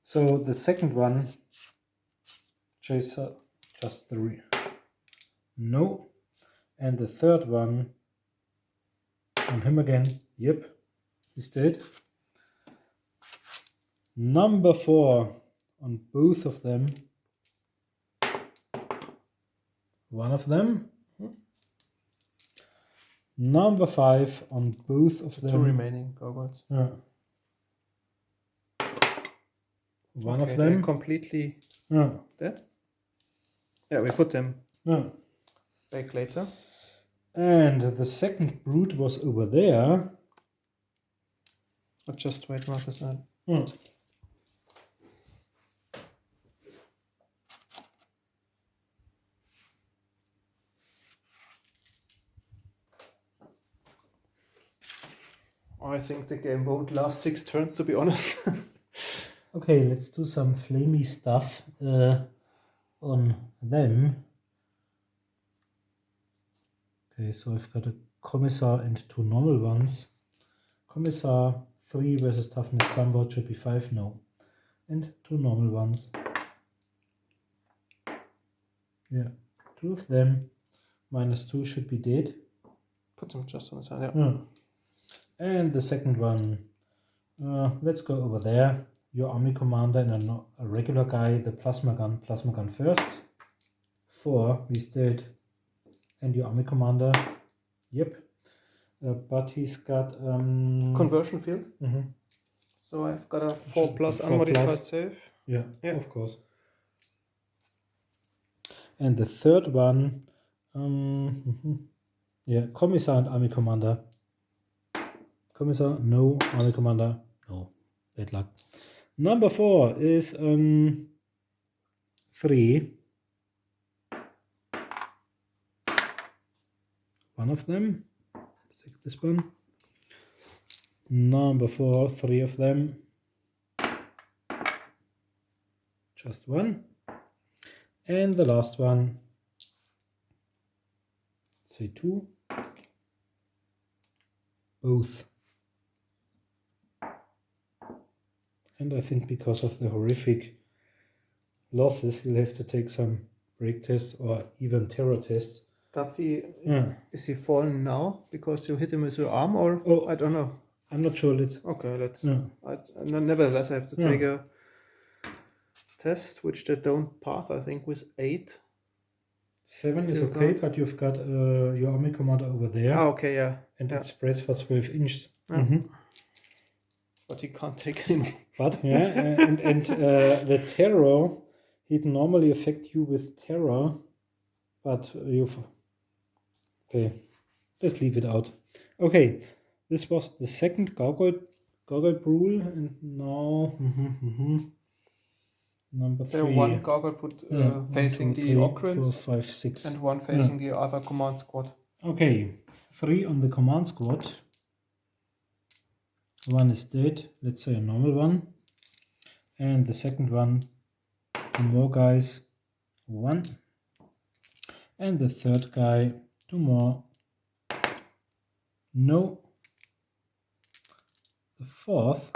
So the second one, Chaser, just 3. No. And the third one, on him again. Yep, he's dead. Number 4 on both of them. One of them. Number 5 on both of them. 2 remaining gargoyles. Yeah. One Okay, of they're them. completely Yeah. dead. Yeah, we put them Yeah. back later. And the second brute was over there. But just wait 1%. Yeah. I think the game won't last 6 turns, to be honest. Okay, let's do some flamey stuff on them. Okay, so I've got a Commissar and 2 normal ones. Commissar 3 versus toughness somewhat should be 5, no. And 2 normal ones. Yeah, 2 of them. -2 should be dead. Put them just on the side, yeah. Yeah. And the second one, let's go over there. Your army commander and a regular guy, the plasma gun first. 4, he's dead. And your army commander, yep. But he's got Conversion field. So I've got a 4 plus 4 unmodified plus. save. Yeah, Yeah. of course. And the third one, yeah, Commissar and army commander. Commissar, no. Army commander, no. Bad luck. Number 4 is 3. One of them. Let's take this one. Number 4, 3 of them. Just 1. And the last one, say 2. Both. And I think because of the horrific losses, you'll have to take some break tests or even terror tests. Does he, is he fallen now because you hit him with your arm, or I don't know. I'm not sure. Okay, let's. Yeah. Nevertheless, I have to take a test, which they don't pass. I think with 8. 7 is okay, but you've got your army commander over there. Ah, okay, yeah. And it spreads for 12 inches. Yeah. But he can't take anymore. But yeah, and the terror, he'd normally affect you with terror, but you've. Okay, let's leave it out. Okay, this was the second gargoyle rule, and now number 3. There one gargoyle put facing 1, 2, the 3, Ockrins 4, 5, 6. and one facing the other command squad. Okay, 3 on the command squad. 1 is dead, let's say a normal one. And the second one, 2 more guys, 1. And the third guy, 2 more, no. The fourth,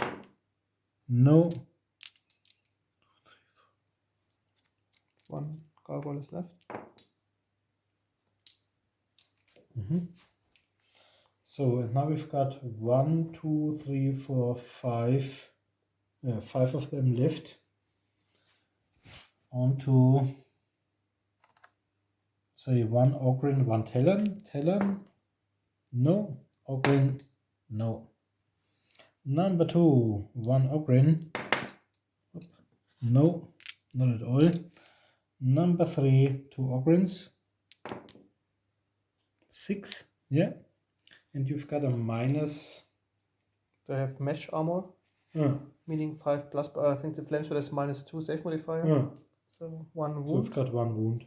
no. 1 gargoyle is left. So and now we've got 1, 2, 3, 4, 5. Yeah, 5 of them left. On to say 1 Ogrin, 1 Talon. Talon, no. Ogrin, no. Number 2, 1 Ogrin, no. not at all. Number 3, 2 Ogrins. 6, yeah. And you've got a minus. They have mesh armor, meaning 5 plus, but I think the flameshot is -2 save modifier. So 1 wound. So you've got 1 wound.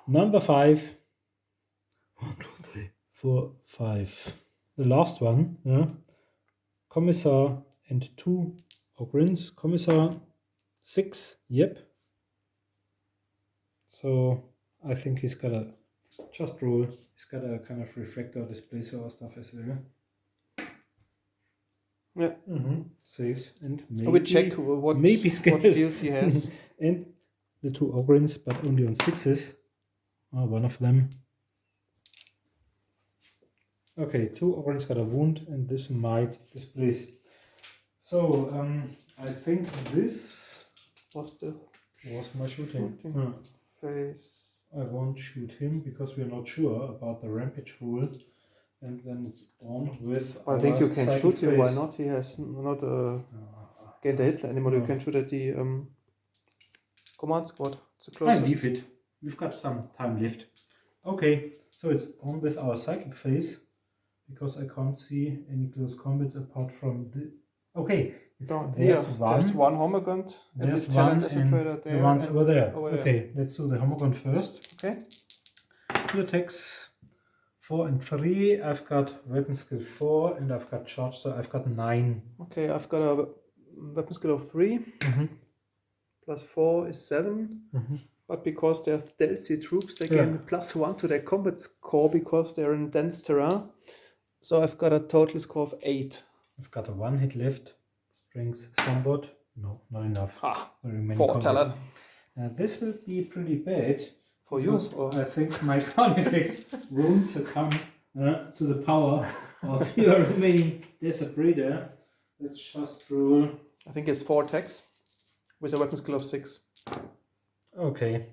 Number 5. 1, 2, 3, 4, 5. The last one, yeah. Commissar and 2 Ogrins. Commissar 6, yep. So I think he's got a just roll. He's got a kind of refractor displacer or stuff as well. Yeah. Saves and maybe. I will check what field he has. And the 2 Ogrins, but only on 6s. One of them. Okay, 2 Ogrins got a wound, and this might displace. So I think this was my shooting. Phase. I won't shoot him because we are not sure about the rampage rule, and then it's on with. I think you can shoot him. Why not? He has not gained a hit anymore. You can shoot at the command squad. It's the closest. I leave it. We've got some time left. Okay, so it's on with our psychic phase because I can't see any close combats apart from the. Okay, it's there's one Homogant and there's the talent one desecrator there. The one's over there. Over Okay, there. let's do the Homogant first. Okay. 2 attacks, 4 and 3. I've got weapon skill 4 and I've got charge, so I've got 9. Okay, I've got a weapon skill of 3. Plus 4 is 7. But because they're stealthy troops, they gain +1 to their combat score because they're in dense terrain. So I've got a total score of 8. I've got a 1 hit left. Strength somewhat. No, not enough. 4 talent. This will be pretty bad. For you? I think my Carnifex won't succumb to the power of your remaining Desert Raider. Let's just roll. I think it's 4 attacks with a weapon skill of 6. Okay.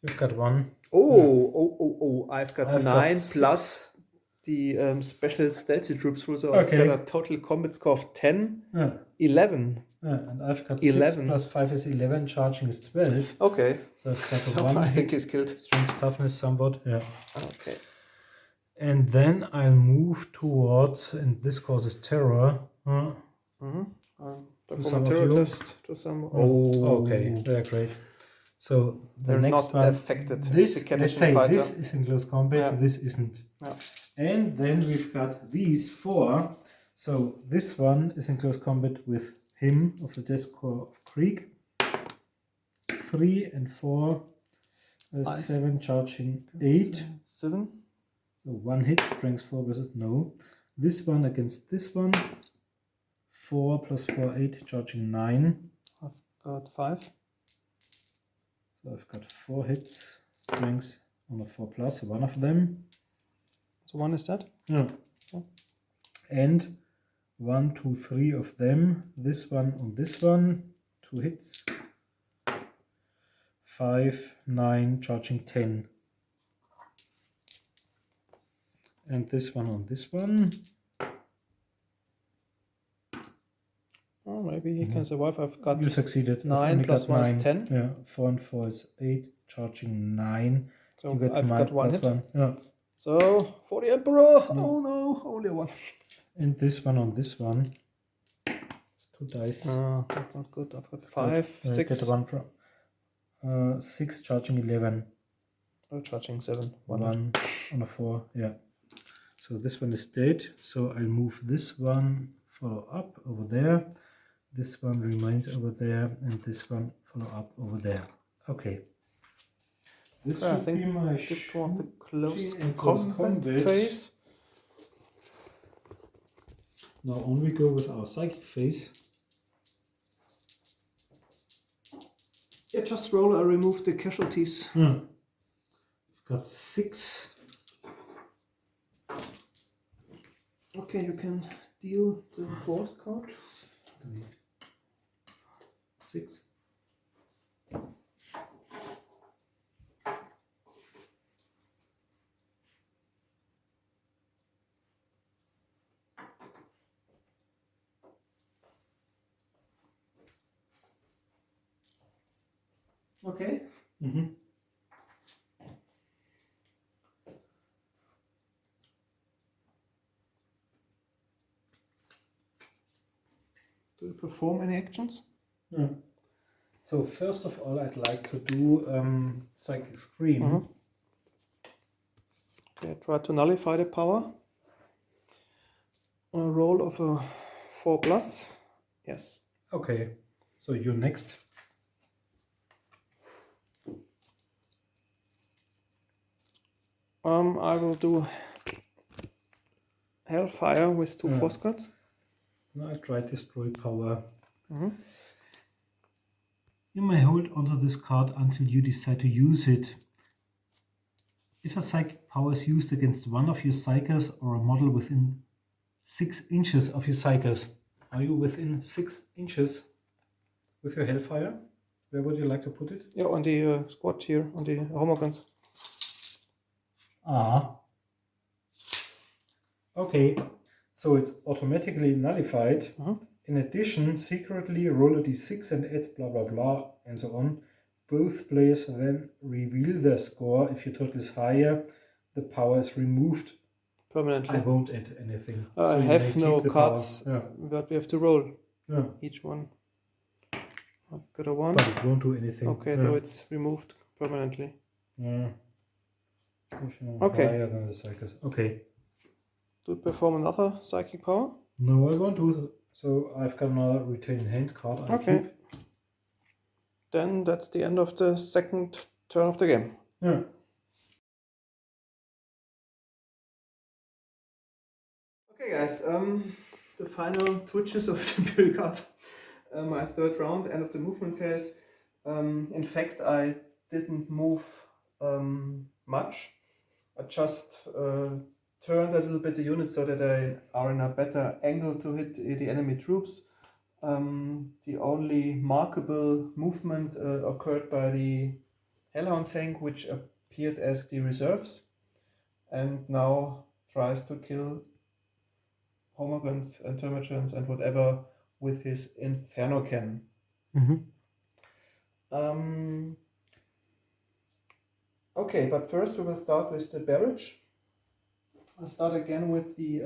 You've got 1. I've got 9 plus the special stealthy troops rule, so I've got a total combat score of 10, 11. And I've got 11. 6 plus 5 is 11, charging is 12. Okay. So I've got a 1. I think he's killed. Strength toughness somewhat, yeah. Okay. And then I'll move towards, and this causes terror. The terror test to some. Okay, they're great. So the they're next not one, affected. This, let's say fighter. this is in close combat, this isn't. Yeah. And then we've got these 4. So this one is in close combat with him of the Death Core of Krieg. 3 and 4, 7, charging 8. 7. So 1 hit, strength 4 versus no. This one against this one. 4 plus 4, 8, charging 9. I've got 5. So I've got 4 hits, strength on a 4 plus, one of them. So 1 is that? Yeah. And 1, 2, 3 of them. This one on this one. 2 hits. 5, 9, charging 10. And this one on this one. Oh, maybe he can survive. I've got You succeeded. 9 plus 1 is 10. Yeah, 4 and 4 is 8, charging 9. So You I've got 1 hit. Yeah. So for the Emperor, oh no, only 1. And this one on this one. It's 2 dice. That's not good. I've got 5, 6. Get 1 from 6, charging 11. Oh, charging 7. 1 on a 4, yeah. So this one is dead. So I'll move this one, follow up over there. This one remains over there, and this one follow up over there. Okay. This I should think be my this was the close shooting and combat phase. Now on we go with our psychic phase. Yeah, just roll. I remove the casualties. We've got 6. Okay, you can deal the force card. 3, 6. Okay. Mhm. Do you perform any actions? Yeah. So first of all, I'd like to do Psychic Scream. Mhm. Okay, try to nullify the power. On a roll of a 4+. Yes. Okay, so you're next. I will do Hellfire with 2 Yeah. force cards. Now I try Destroy Power. Mhm. You may hold onto this card until you decide to use it. If a psychic power is used against one of your psychers or a model within 6 inches of your psychers. Are you within 6 inches with your Hellfire? Where would you like to put it? Yeah, on the squad here, on the homogons. Ah. Okay, so it's automatically nullified. Mhm. In addition, secretly roll a d6 and add blah blah blah and so on. Both players then reveal their score. If your total is higher, the power is removed. Permanently. I won't add anything. I so you have may no keep the cards power. that we have to roll. Yeah. Each one. I've got a 1. But it won't do anything. Okay, so it's removed permanently. Yeah. Okay. Higher than the psychers. Okay. Do you perform another psychic power? No, I won't do. So I've got another retain hand card. I Okay. keep. Then that's the end of the second turn of the game. Yeah. Okay, guys. The final twitches of the Imperial Guard. My third round, end of the movement phase. In fact, I didn't move much. I just turned a little bit the units so that they are in a better angle to hit the enemy troops. The only markable movement occurred by the Hellhound tank, which appeared as the reserves and now tries to kill homogons and termagants and whatever with his Inferno cannon. Okay, but first we will start with the barrage. I'll start again with the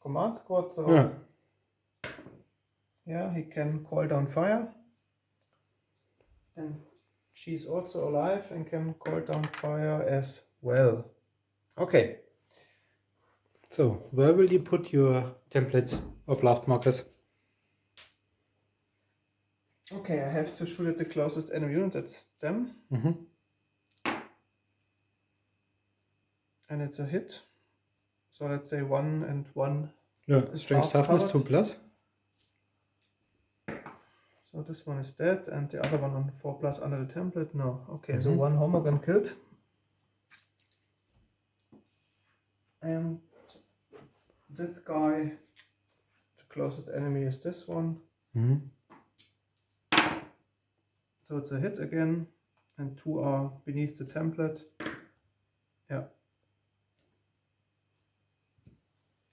command squad. So yeah, he can call down fire. And she's also alive and can call down fire as well. Okay. So where will you put your templates or blast markers? Okay, I have to shoot at the closest enemy unit, that's them. And it's a hit. So let's say 1 and 1. Yeah, strength toughness 2+. So this one is dead and the other one on 4+ under the template. No. Okay, so 1 homogon killed. And this guy, the closest enemy is this one. So it's a hit again, and 2 are beneath the template. Yeah.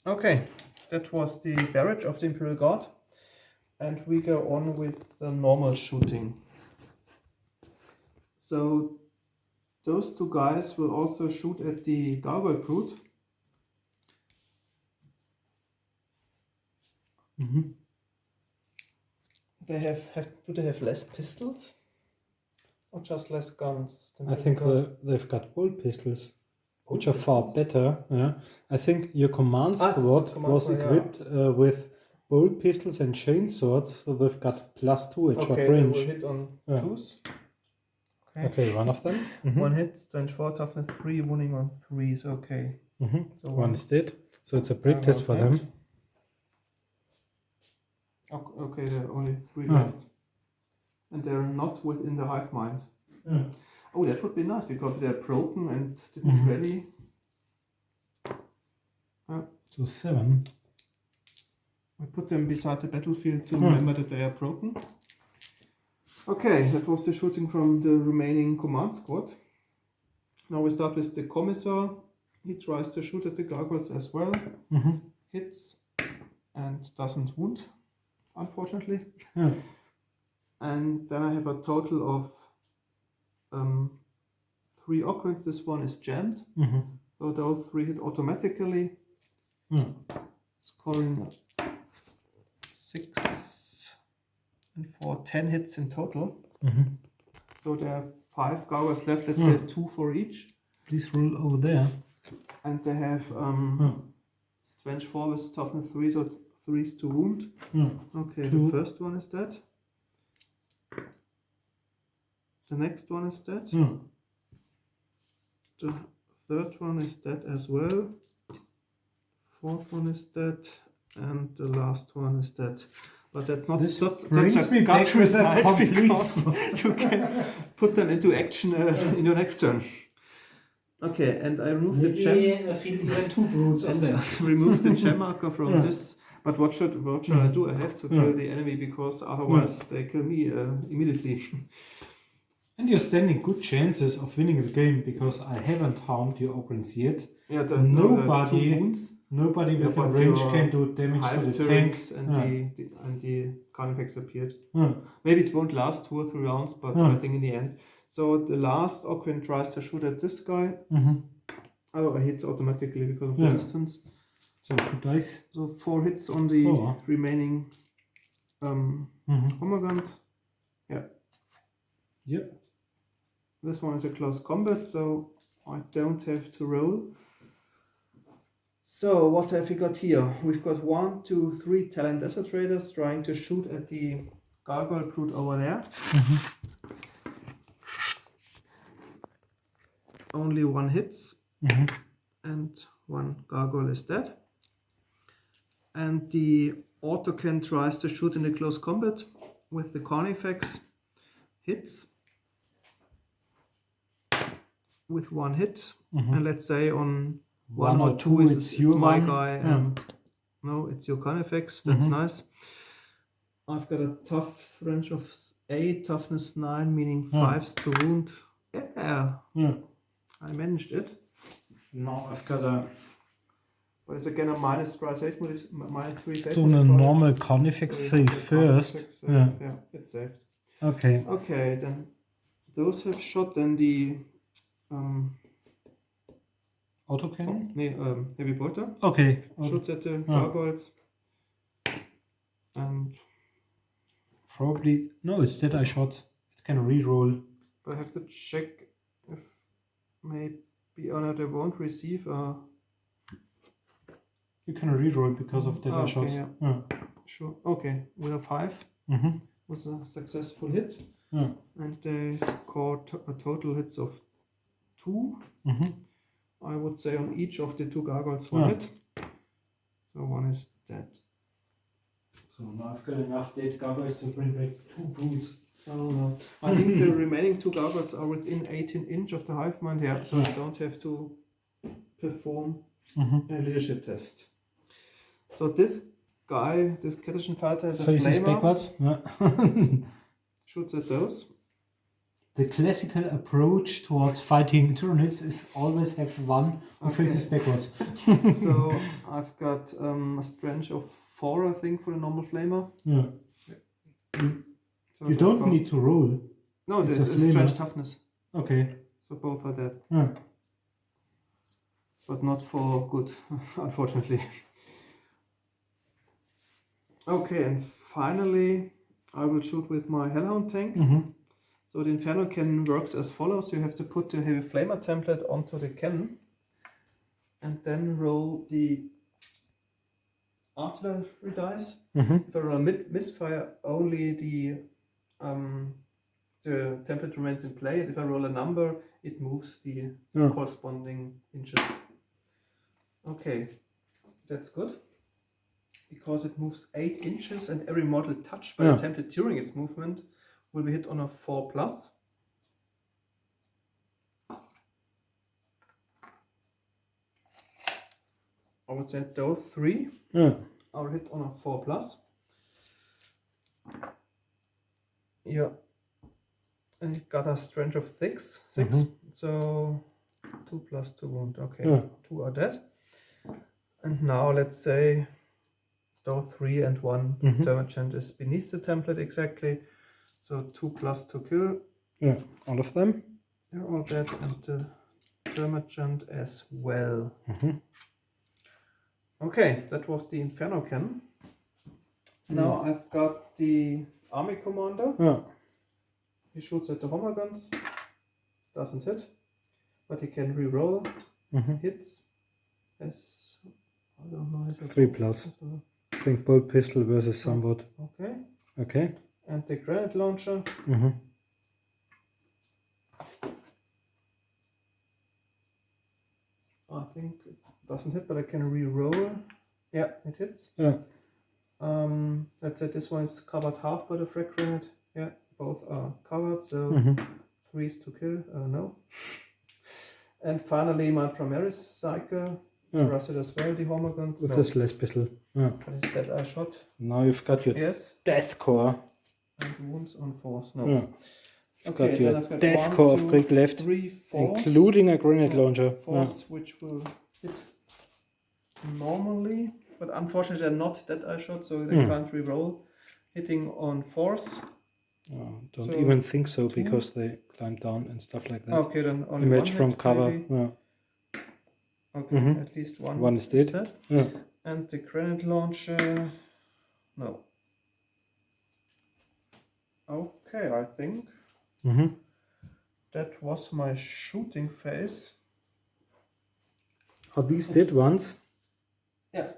Okay, that was the barrage of the Imperial Guard. And we go on with the normal shooting. So those 2 guys will also shoot at the Gargoyle Brute. They do they have less pistols? Or just less guns? I think they've got bolt pistols, which are far better. Yeah, I think your command squad was equipped with bolt pistols and chainswords, so they've got +2 at short range. Okay, they will hit on 2s. Okay, one of them. 1 hit, strength 4, toughness 3, wounding on 3s. Okay. So one is dead. So it's a brick test for them. Okay, there are only 3 left. And they're not within the hive mind. Oh, that would be nice because they're broken and didn't rally. So 7. We put them beside the battlefield to remember that they are broken. Okay, that was the shooting from the remaining command squad. Now we start with the commissar. He tries to shoot at the gargoyles as well. Hits and doesn't wound, unfortunately. And then I have a total of 3 occurrences. This one is jammed. So those 3 hit automatically. Scoring 6 and 4, 10 hits in total. So there are 5 gargoyles left, let's say 2 for each. Please roll over there. And they have strength 4 with toughness 3, so 3s to wound. Okay, 2. The first one is dead. The next one is dead. The third one is dead as well. Fourth one is dead. And the last one is dead. But that's not such a gut result because you can put them into action in your next turn. Okay, and I removed the gem. I feel even 2 brutes of them. Remove the gem marker from this. But what should I do? I have to kill the enemy because otherwise they kill me immediately. And you're standing good chances of winning the game because I haven't harmed your opponents yet. Yeah, nobody with a range can do damage to the tank. And the Carnifex appeared. Maybe it won't last 2 or 3 rounds, but I think in the end. So the last Occurrent tries to shoot at this guy. Oh, it hits automatically because of the distance. So 2 dice. So 4 hits on the remaining Homagant. Yeah. Yep. This one is a close combat, so I don't have to roll. So what have we got here? We've got 1, 2, 3 Talent Desert Raiders trying to shoot at the Gargoyle Brute over there. Only 1 hits, and 1 Gargoyle is dead. And the Autocan tries to shoot in the close combat with the Carnifex. Hits with 1 hit, and let's say on 1 or 2 it's my guy, and no, it's your Carnifex. That's nice. I've got a tough range of 8, toughness 9, meaning 5s to wound. Yeah. I managed it. Now I've got a. But it's again a minus 3 save modifier. So a normal Carnifex save first. Yeah, it's saved. Okay. Okay, then those have shot. Then the autocannon. Heavy bolter. Okay. Shoots at the gargoyles. And probably no. It's that I shot. It can re-roll. But I have to check if maybe they won't receive a. You can re-roll because of that I shot. Yeah. Sure. Okay. With a 5 was a successful hit. And they scored a total hits of 2. I would say on each of the 2 gargoyles 1 hit. So 1 is dead. So now I've got enough dead gargoyles to bring back 2 brutes. Oh no. I think the remaining 2 gargoyles are within 18 inch of the hive mind here, so I don't have to perform a leadership test. So this guy, this Kettischen fighter, has a faces flamer. backwards. Shoots at those. The classical approach towards fighting Tyranids is always have one who faces backwards. So I've got a strength of 4, I think, for the normal flamer. Yeah. So you don't need to roll. No, it's a strength toughness. Okay. So both are dead. But not for good, unfortunately. Okay, and finally I will shoot with my Hellhound tank. So the Inferno cannon works as follows. You have to put the Heavy Flamer template onto the cannon and then roll the artillery dice. If I roll misfire, only the template remains in play, and if I roll a number, it moves the corresponding inches. Okay, that's good. Because it moves 8 inches and every model touched by the template during its movement will be hit on a 4+. I would say those 3 are hit on a 4+. Yeah. And it got a strength of 6. So 2 + 2 wound. Okay, 2 are dead. And now let's say those 3 and 1 Termagant is beneath the template exactly. So 2+ to kill. Yeah, all of them. They're all dead, and the Termagant as well. Okay, that was the Inferno Cannon. Now I've got the Army Commander. Yeah. He shoots at the Homer guns. Doesn't hit. But he can reroll. Hits. As I don't know. 3+. I think bolt pistol versus somewhat. Okay. Okay. And the granite launcher. I think it doesn't hit, but I can re-roll. Yeah, it hits. Yeah. That's it. This one is covered half by the frag grenade. Yeah, both are covered. So 3s to kill. No. And finally, my Primaris Cycle. Rusted as well, the Homer gun. With this less pistol. Yeah. But is that I shot? Now you've got your death core. And wounds on force. No. Yeah. Okay, then I've got death core of Greek left, 3 force, including a grenade launcher. Force, which will hit normally, but unfortunately they're not that I shot, so they can't reroll. Hitting on force. Don't even think so, because they climb down and stuff like that. Okay, then only Image one from hit, cover. maybe. Yeah. Okay, at least one. One is dead. Yeah. And the grenade launcher. No. Okay, I think that was my shooting phase. Are these dead ones? Yeah.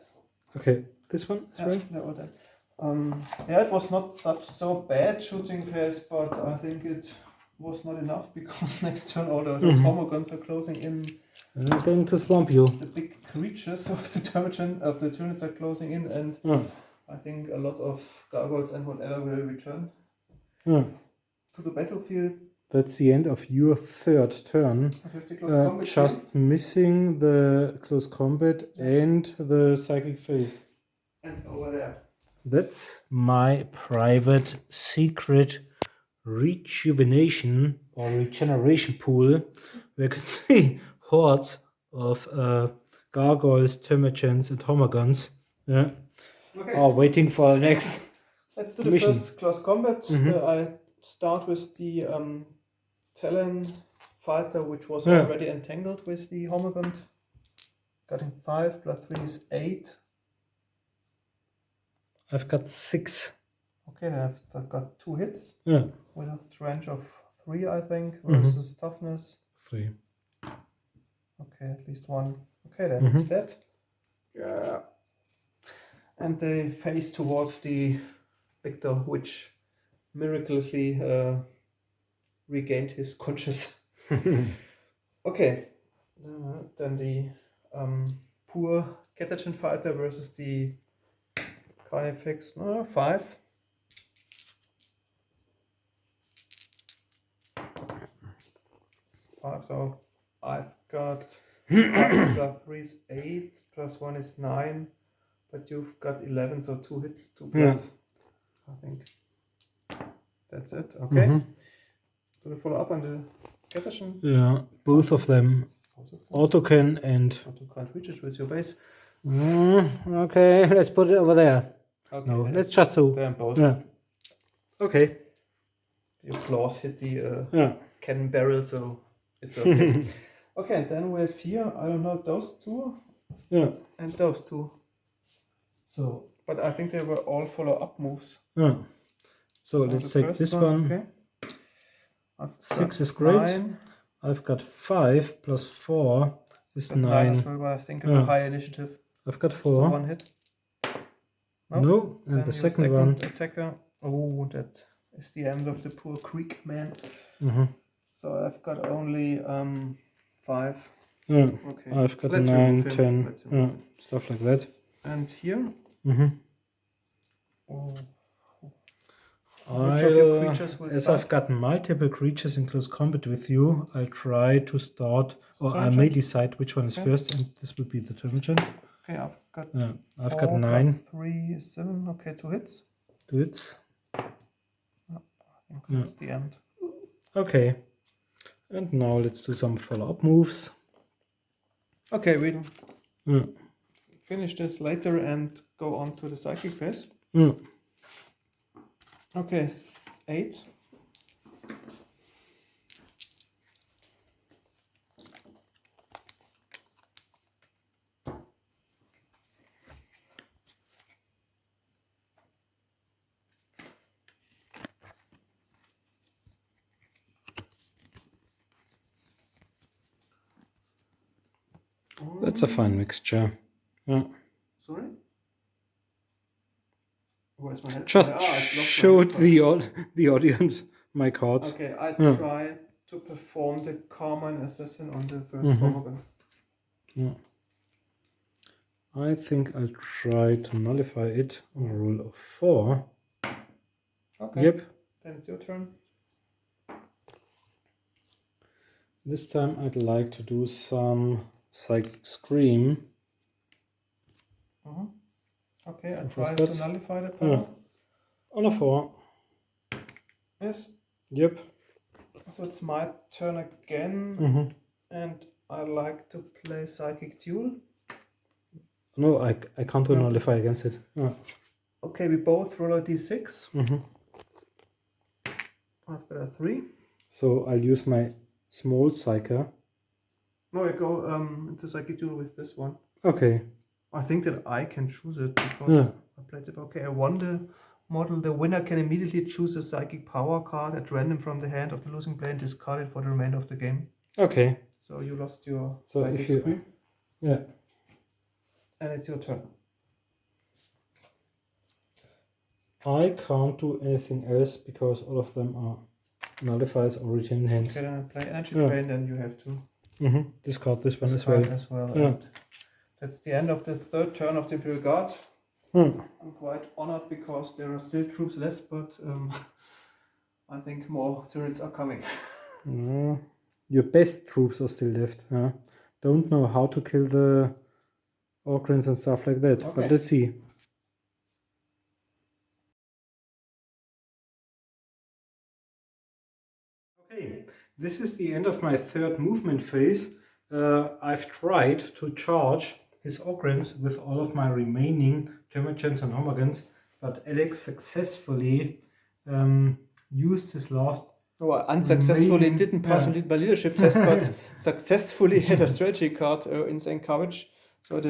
Okay, this one as well? Yeah, yeah, it was not so bad shooting phase, but I think it was not enough, because next turn all those Homer guns are closing in. I'm going to swamp you. The big creatures of the Tyranids are closing in, and I think a lot of gargoyles and whatever will return to the battlefield. That's the end of your third turn. Just missing the close combat and the psychic phase. And over there. That's my private secret rejuvenation or regeneration pool, where you can see hordes of gargoyles, termagants, and Homer guns. Yeah. Are waiting for the next. Let's do the mission. first close combat. I start with the Talon fighter, which was already entangled with the Homer gun. Getting 5 plus 3 is 8. I've got 6. Okay, I've got 2 hits. Yeah. With a range of 3, I think, versus toughness. 3. Okay, at least 1. Okay, then it's that. Yeah. And they face towards the victor, which miraculously regained his conscience. Okay, then the poor Catagen fighter versus the Carnifex. 5. So I've got 5 plus 3 is 8, plus 1 is 9, but you've got 11, so 2 hits, 2 plus. I think that's it. Okay. Do we follow up on the Catagen? Yeah, both of them. Autocan and. You can't reach it with your base. Okay, let's put it over there. Okay, no, let's just so. They're both. Yeah. Okay. Your claws hit the cannon barrel, so it's okay. Okay, and then we have here, I don't know, those 2. Yeah. And those 2. So, but I think they were all follow-up moves. Yeah. So let's take this one. Okay. 6 is great. 9. I've got 5 plus 4 is 9. As well, but I think a high initiative. I've got 4. So 1 hit. No, and the second one. Attacker. Oh, that is the end of the poor Creek man. So I've got only 5. Yeah. Okay. I've got 9, 10, stuff like that. And here? I've got multiple creatures in close combat with you, I'll try to start, or I may decide which one is first, and this will be the Termagant. Okay, I've got 9. 3 is 7. Okay, 2 hits. 2 hits. I think that's the end. Okay. And now let's do some follow-up moves. Okay, we'll finish this later and go on to the psychic phase. Okay, 8. That's a fine mixture. Yeah. Sorry? Where's my head? Just I've lost my showed headphone. the audience my cards. Okay, I Yeah. try to perform the Carmine Assassin on the first Mhm. Hormogan. Yeah. I think I'll try to nullify it on a roll of 4. Okay. Yep. Then it's your turn. This time I'd like to do some Psychic Scream. Okay, I First try cut. to nullify the power. Yeah. On a 4. Yes. Yep. So it's my turn again. Mhm. And I like to play Psychic Duel. No, I can't do No. nullify against it. Yeah. Okay, we both roll a d6. Mhm. I've got a 3. So I'll use my small Psyker. No, I go into Psychic Duel with this one. Okay. I think that I can choose it because Yeah. I played it. Okay, I won the model. The winner can immediately choose a Psychic Power card at random from the hand of the losing player and discard it for the remainder of the game. Okay. So you lost your So Psychic if you... Scream. Yeah. And it's your turn. I can't do anything else because all of them are nullifiers or retained hands. Okay, then I play Energy Yeah. Drain, then you have to Discard this one discard as well. as well. Yeah. And that's the end of the third turn of the Imperial Guard. Hmm. I'm quite honored because there are still troops left, but I think more turrets are coming. No. Your best troops are still left. Huh? Don't know how to kill the Orcrins and stuff like that. Okay. But let's see. Okay, this is the end of my third movement phase. I've tried to charge his Orcrins with all of my remaining Termagants and Homagans, but Alex successfully used his last... Oh, unsuccessfully remaining- didn't pass my leadership test, but successfully had a strategy card, Insane Courage. So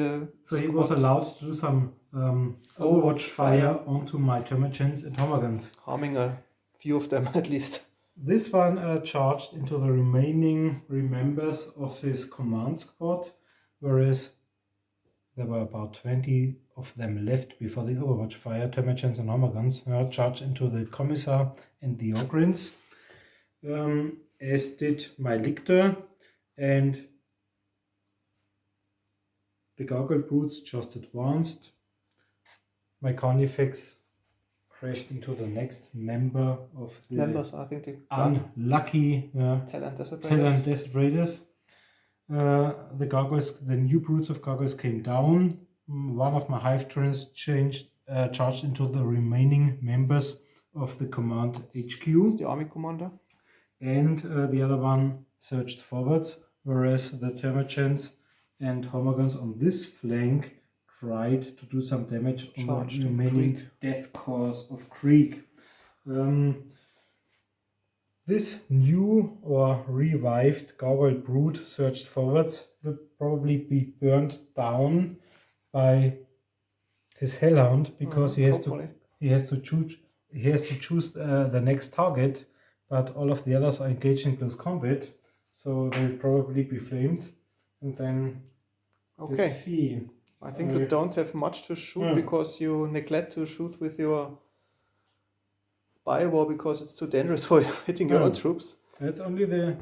he was allowed to do some Overwatch fire onto my Termagants and Homagans. harming a few of them at least. This one charged into the remaining members of his command squad, whereas there were about 20 of them left before the Overwatch fire. Termagants and Homagans charged into the Commissar and the Ogrins, as did my Lictor, and the Gargoyle Brutes just advanced. My Carnifex crashed into the next member of the Members, I think the unlucky Talent Talent Desert Raiders. The new brutes of gargoyles came down. One of my hive turrets charged into the remaining members of the command HQ. It's the army commander. And the other one surged forwards, whereas the Termagants and Homagans on this flank tried to do some damage on Charged the in remaining Krieg. death cores of Krieg. This new or revived Gargoyle Brute surged forwards, will probably be burned down by his Hellhound because he has to choose the next target, but all of the others are engaged in close combat, so they'll probably be flamed. And then let's see. I think you don't have much to shoot because you neglect to shoot with your Biowar because it's too dangerous for hitting your own troops. That's only the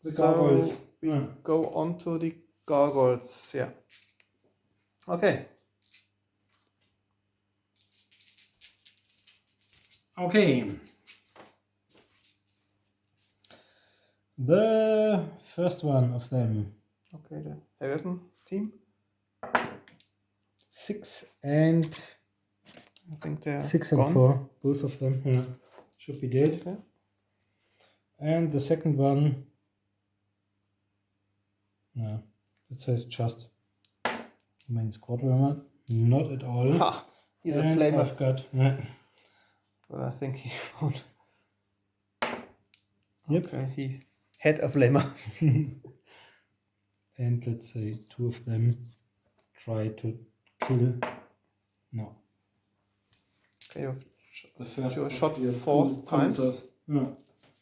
So gargoyles. we go on to the gargoyles. Yeah. Okay. Okay. The first one of them. Okay, the Harrison team. 6 and I think they're 6 and gone. 4, both of them should be dead. Okay. And the second one, it says just main squad member, not at all. Ha! He's and a flamer. I've got But I think he won't. Yep. Okay, he had a flamer. And let's say 2 of them try to kill. No. Okay, The first you shot of the 4 times. Yeah.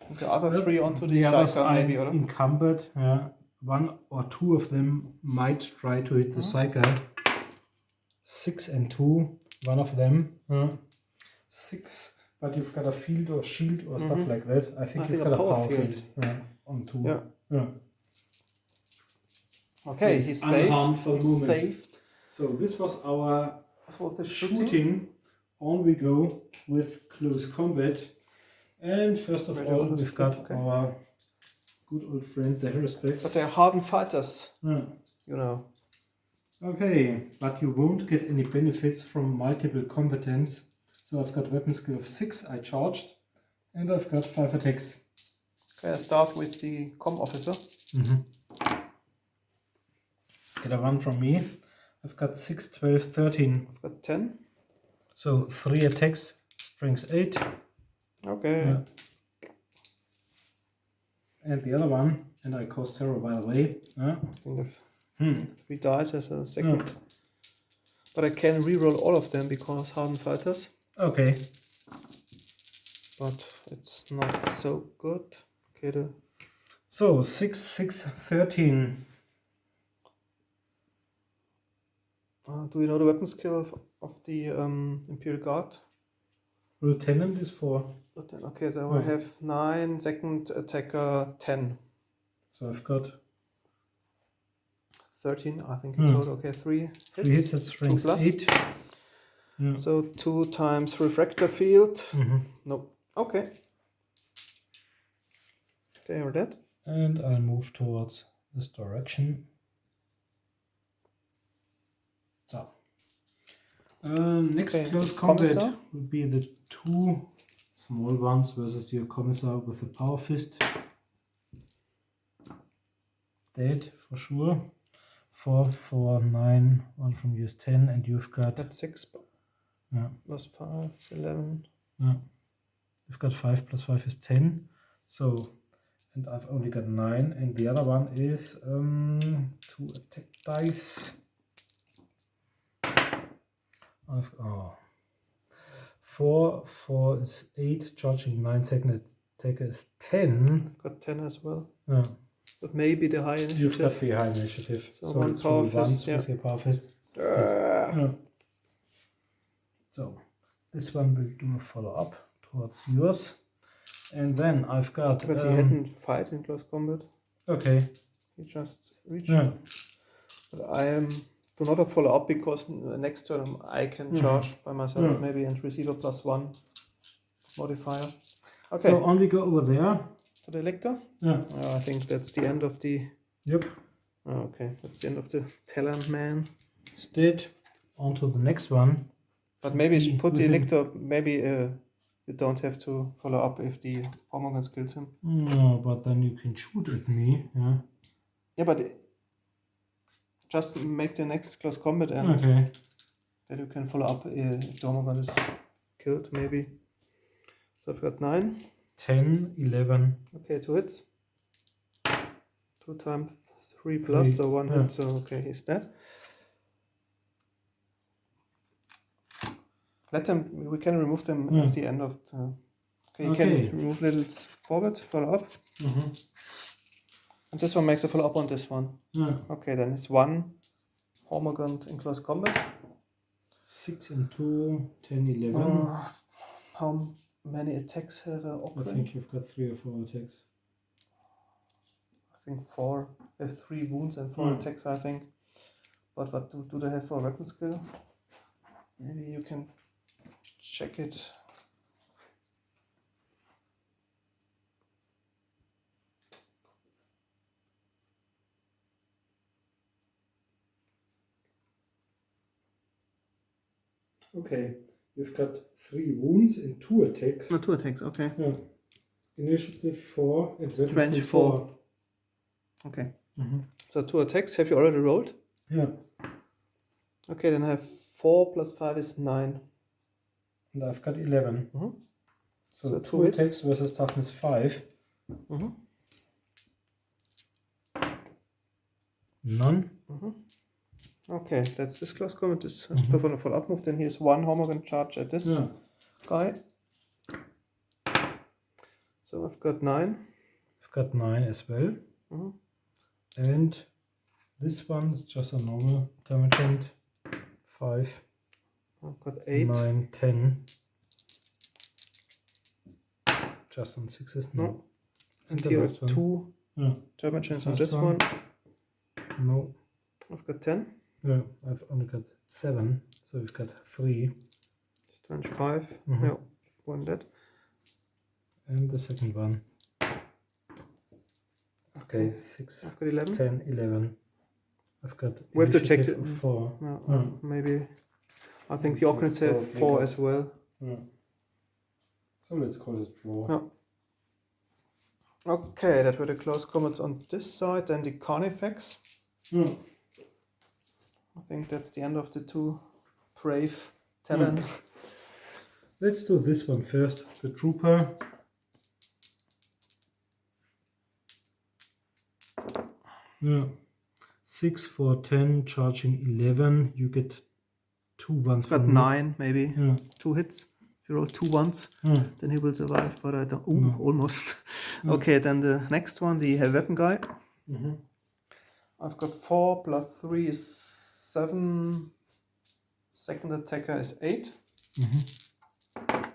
And the other 3 onto the others Psyker are maybe, or? encumbered one or two of them might try to hit the cycle. 6 and 2, one of them. 6, but you've got a field or shield or stuff like that. I think you've got a power field on 2. Yeah. Okay, so he's unharmed saved. for the He's moment. saved. So this was our For the shooting. On we go with close combat. And first of all, we've got our good old friend, the Harrispecs. But they're hardened fighters, Yeah. you know. Okay, but you won't get any benefits from multiple combatants. So I've got weapon skill of 6, I charged, and I've got 5 attacks. Okay, I start with the comm officer. Get a 1 from me. I've got 6, 12, 13. I've got 10. So 3 attacks, strength 8. Okay. And the other one, and I cause terror by the way. I think of 3 dice as a second. But I can reroll all of them because hardened fighters. Okay. But it's not so good. Okay. So 6, 6, 13. Do we know the weapon skill of the Imperial Guard? Lieutenant is 4. Okay, so I have 9, second attacker 10. So I've got 13, I think in total. Okay, 3 hits. 3 hits at strength 8. Yeah. So 2 times refractor field. Nope. Okay. They are dead. And I'll move towards this direction. So. Next close combat Commissar will be the 2 small ones versus your commissar with the power fist. Dead for sure. 4, 4, 9, 1 from you is 10, and you've got... That's 6 plus 5 is 11. Yeah. You've got 5 plus 5 is 10. So, and I've only got 9, and the other one is 2 attack dice. I've 4 is 8, charging 9, second attacker is 10. I've got 10 as well. Yeah. But maybe the high initiative. You've got the high initiative. So one power fist, with your power fist. So this one will do a follow up towards yours. And then I've got... But he hadn't fight in close combat. Okay. He just reached. But I do not have follow up because next turn I can charge by myself maybe and receive a +1 modifier. Okay. So on we go over there. To the lector? Yeah. I think that's the end of the... Yep. Okay, that's the end of the Talent Man. Instead, on to the next one. But maybe put the lector, maybe you don't have to follow up if the Hormogan kills him. No, but then you can shoot at me. Yeah. Yeah, but just make the next close combat and then you can follow up if the Hormogan is killed, maybe. So I've got 9. 10, 11. Okay, 2 hits. 2 times 3 plus, so 1 hit, so okay, he's dead. Let them, we can remove them at the end of the... Okay, you can remove little forward, follow up. And this one makes a follow up on this one. Okay, then it's 1 Hormogund in close combat. 6 and 2, 10, 11. How many attacks have I think you've got 3 or 4 attacks. I think 4. They have 3 wounds and 4 attacks, I think. But what do they have for a weapon skill? Maybe you can check it. Okay, you've got 3 wounds and 2 attacks. No, 2 attacks, okay. Yeah. Initiative 4 and Strength 4. Okay. So 2 attacks. Have you already rolled? Yeah. Okay, then I have 4 plus 5 is 9. And I've got 11. So 2 hits. attacks versus toughness 5. None. Okay, that's this close combat. This is a follow up move. Then here's 1 Hormogan charge at this guy. So I've got 9. I've got 9 as well. And this one is just a normal Termagant. 5, I've got 8. 9, 10. Just on 6s? No. No. And the here are last one. 2 Yeah. Termagants on First this one. No. I've got 10. Yeah, I've only got 7, so we've got 3. It's 25. Mhm. No, one dead. And the second one. Okay, 6, I've got 11. 10, 11. I've got We have to check initiative the- of 4. No, maybe. I think the Okay, Orkneys have probably 4 got- as well. Yeah. So let's call it draw. Yeah. Okay, that were the close comments on this side. Then the Carnifex. Yeah. I think that's the end of the 2 brave talent. Let's do this one first. The Trooper. Yeah. 6 for 10, charging 11. You get 2 ones Got from me. 9, maybe. Yeah. 2 hits. If you roll 2 ones, Yeah. then he will survive, but I don't. Ooh, No. almost. Yeah. Okay, then the next one, the heavy weapon guy. Mhm. I've got 4 plus 3 is 7. Second attacker is 8. Mhm.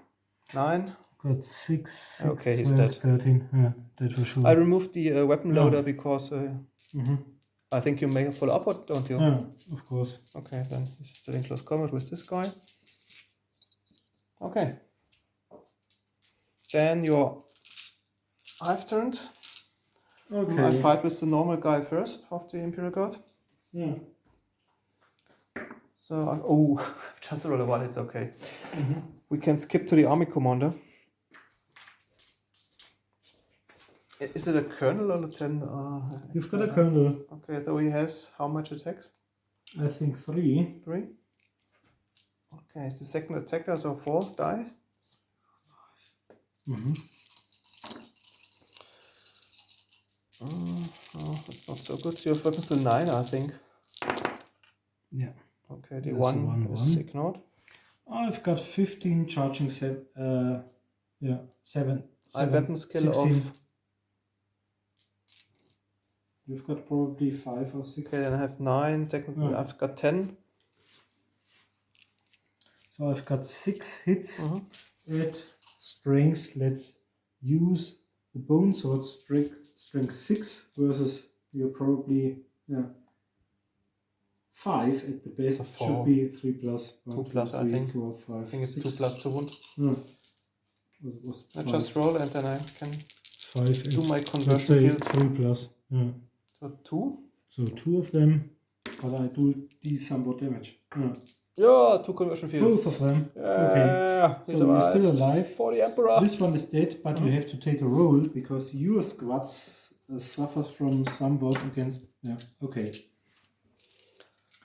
9. Got 6, Okay, he's 12, dead. 13. Yeah, that for sure. I removed the weapon Yeah. loader because Mhm. I think you may follow up, or don't you? Yeah, of course. Okay, then he's still in close combat with this guy. Okay. Then I've turned. Okay. I fight with the normal guy first of the Imperial Guard. Yeah. So, just roll a 1, it's okay. Mhm. We can skip to the army commander. Is it a colonel or lieutenant? You've got a colonel. Okay, so he has how much attacks? I think 3. 3. Okay, it's the second attacker, so 4 die. Mhm. Oh, that's not so good. Your weapons to 9, I think. Yeah. Okay, the That's 1 is 1. ignored. I've got 15, charging 7. Yeah, 7. I have weapon skill 16. of. You've got probably 5 or 6. Okay, then I have 9. Technically, Yeah. I've got 10. So I've got 6 hits Mhm. at strength. Let's use the bone sword strength 6 versus you're probably 5 at the best. A 4. Should be 3 plus. 2 plus, I think. 4, 5. I think it's 2 6. plus 2 wound. Yeah. What was I 5? just roll and then I can 5 do my let's conversion say field. 3 plus. Yeah. So 2. So 2 of them, but I do somewhat damage. Yeah. Yeah, 2 conversion fields. Both of them. Yeah, So you're still alive. For the Emperor. This one is dead, but you have to take a roll because your squad suffers from somewhat against. Yeah. Okay.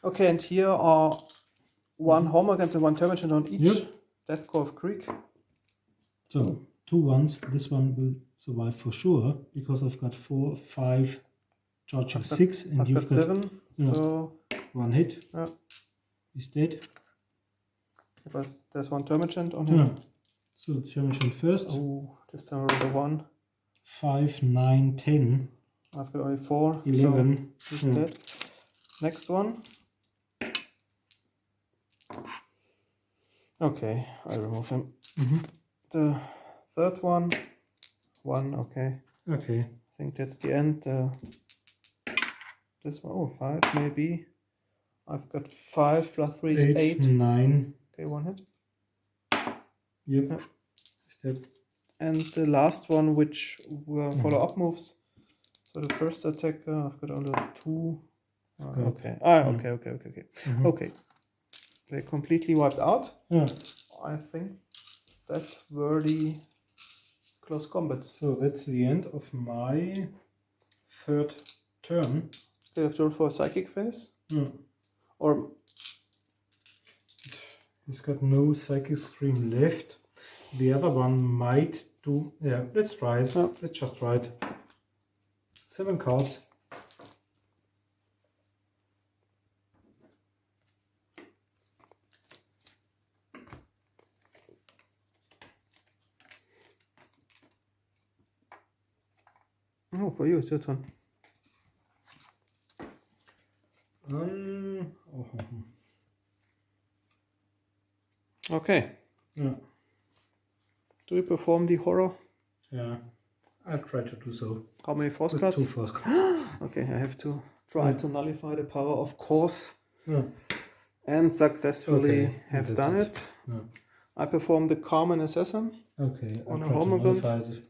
Okay, and here are 1 Hallmark and 1 Termagant on each. Yep. Death Cove Creek. So 2 ones. This one will survive for sure because I've got 4, 5, charging 6, and I've you've got got 7. yeah. So 1 hit. Yeah. He's dead. There's 1 Termagant on him. Yeah. So Termagant first. Oh, this time I rolled a 1. 5, 9, 10, I've got only 4. 11. So he's dead. Next one. Okay, I remove him. Mhm. The third one. 1, okay. Okay. I think that's the end. This one, 5 maybe. I've got 5 plus 3 is 8. 9. Okay, 1 hit. Yep. Yeah. Is that And the last one, which were follow-up moves. So the first attacker, I've got only 2. Okay. Okay. Mhm. Okay. They completely wiped out. Yeah. I think that were the close combats. So that's the end of my third turn. Do you have to roll for a psychic phase? Yeah. Or He's got no psychic stream left. The other one might do. Yeah, let's try it. Yeah. Let's just try it. 7 cards. for you, it's your turn. Okay. Yeah. Do you perform the horror? Yeah. I'll try to do so. How many force With cards? 2 force cards. Okay, I have to try to nullify the power, of course. Yeah. And successfully Okay, have that's done it. it. Yeah. I perform the Carmen Assassin. Okay, I'll On a try to Hormagund. modify this.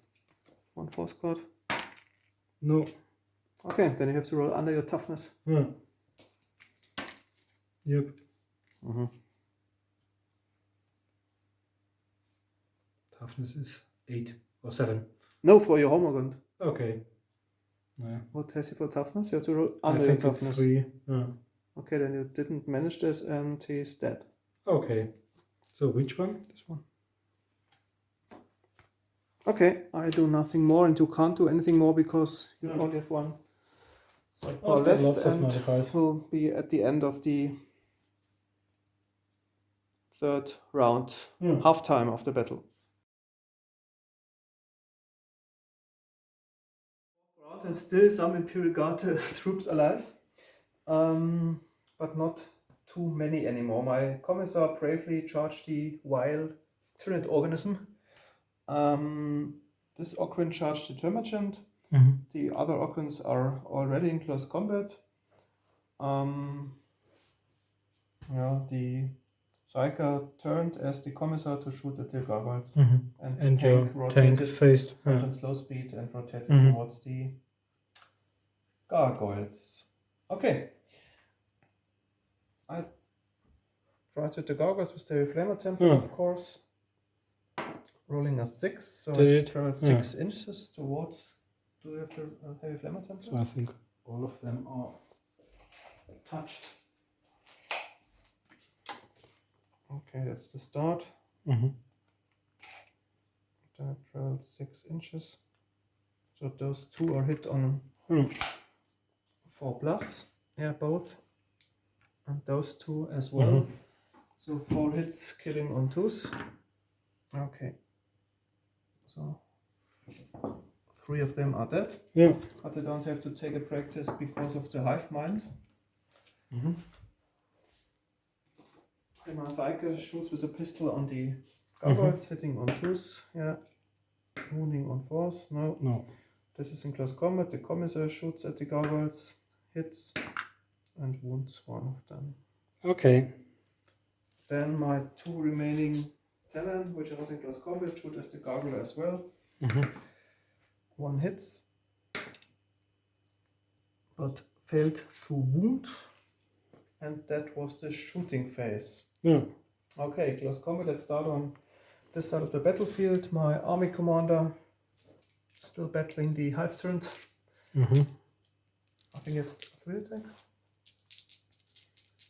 1 force card. No. Okay, then you have to roll under your toughness. Yeah. Yep. Mm-hmm. Toughness is 8 or 7. No, for your Hormagund. Okay. Yeah. What has he for toughness? You have to roll I under your think it's toughness. 3. Yeah. Okay, then you didn't manage this and he's dead. Okay. So which one? This one. Okay, I do nothing more and you can't do anything more because you only have 1 sidebar I've got left lots of and modifiers. will be at the end of the 3rd round, half time of the battle. And still some Imperial Guard troops alive, but not too many anymore. My commissar bravely charged the wild Tyranid organism. This Okrin charged the Termagant. Mm-hmm. The other Okrins are already in close combat. The Psyker turned as the commissar to shoot at the gargoyles. Mm-hmm. And the And tank your rotated tank faced. on slow speed and rotated Mhm. towards the gargoyles. Okay. I tried with the gargoyles with the Flamer Temple, Yeah. of course. Rolling a 6, so Did it it? travels 6 inches towards. Do you have the heavy Flamer Temple? So I think all of them are touched. Okay, that's the start. Mm-hmm. Then it travels 6 inches. So those 2 are hit on 4 plus. Yeah, both. And those 2 as well. Mhm. So 4 hits, killing on 2s. Okay. So 3 of them are dead. Yeah. But they don't have to take a practice because of the hive mind. Mm-hmm. My Viker shoots with a pistol on the gargoyles, hitting on 2s. Yeah. Wounding on 4s. No. No. This is in close combat. The commissar shoots at the gargoyles, hits, and wounds 1 of them. Okay. Then my 2 remaining Talon, which are not in close combat, shoot as the gargoyle as well. Mm-hmm. 1 hits, but failed to wound. And that was the shooting phase. Yeah. Okay, close combat. Let's start on this side of the battlefield. My army commander still battling the hive tyrant. Mm-hmm. I think it's 3 attack.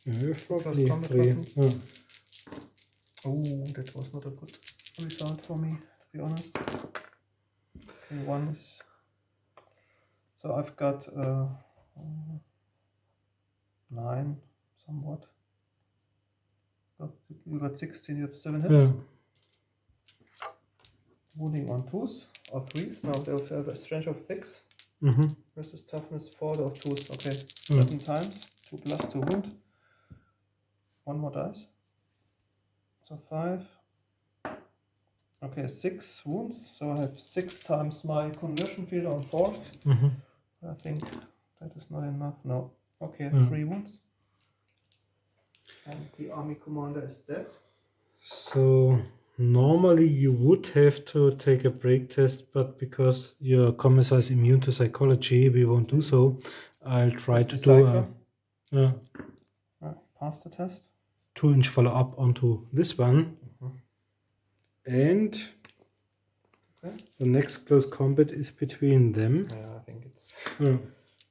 Yeah, probably combat 3. weapons. Yeah. Oh, that was not a good result for me, to be honest. Okay, 1 is. So I've got 9, somewhat. You got 16, you have 7 hits. Yeah. Wounding on 2s or 3s. Now they have a strength of 6 Mm-hmm. versus toughness 4 or 2s. Okay, Mm. 7 times. 2 plus to wound. 1 more dice. So 5. Okay, 6 wounds. So I have 6 times my conversion field on 4s. Mm-hmm. I think that is not enough. No. Okay, Mm. 3 wounds. And the army commander is dead. So normally you would have to take a break test, but because your commissar is immune to psychology, we won't do so. I'll try to do a Pass the test. 2-inch follow-up onto this one. Mhm. And Okay. the next close combat is between them. Yeah, I think it's Yeah.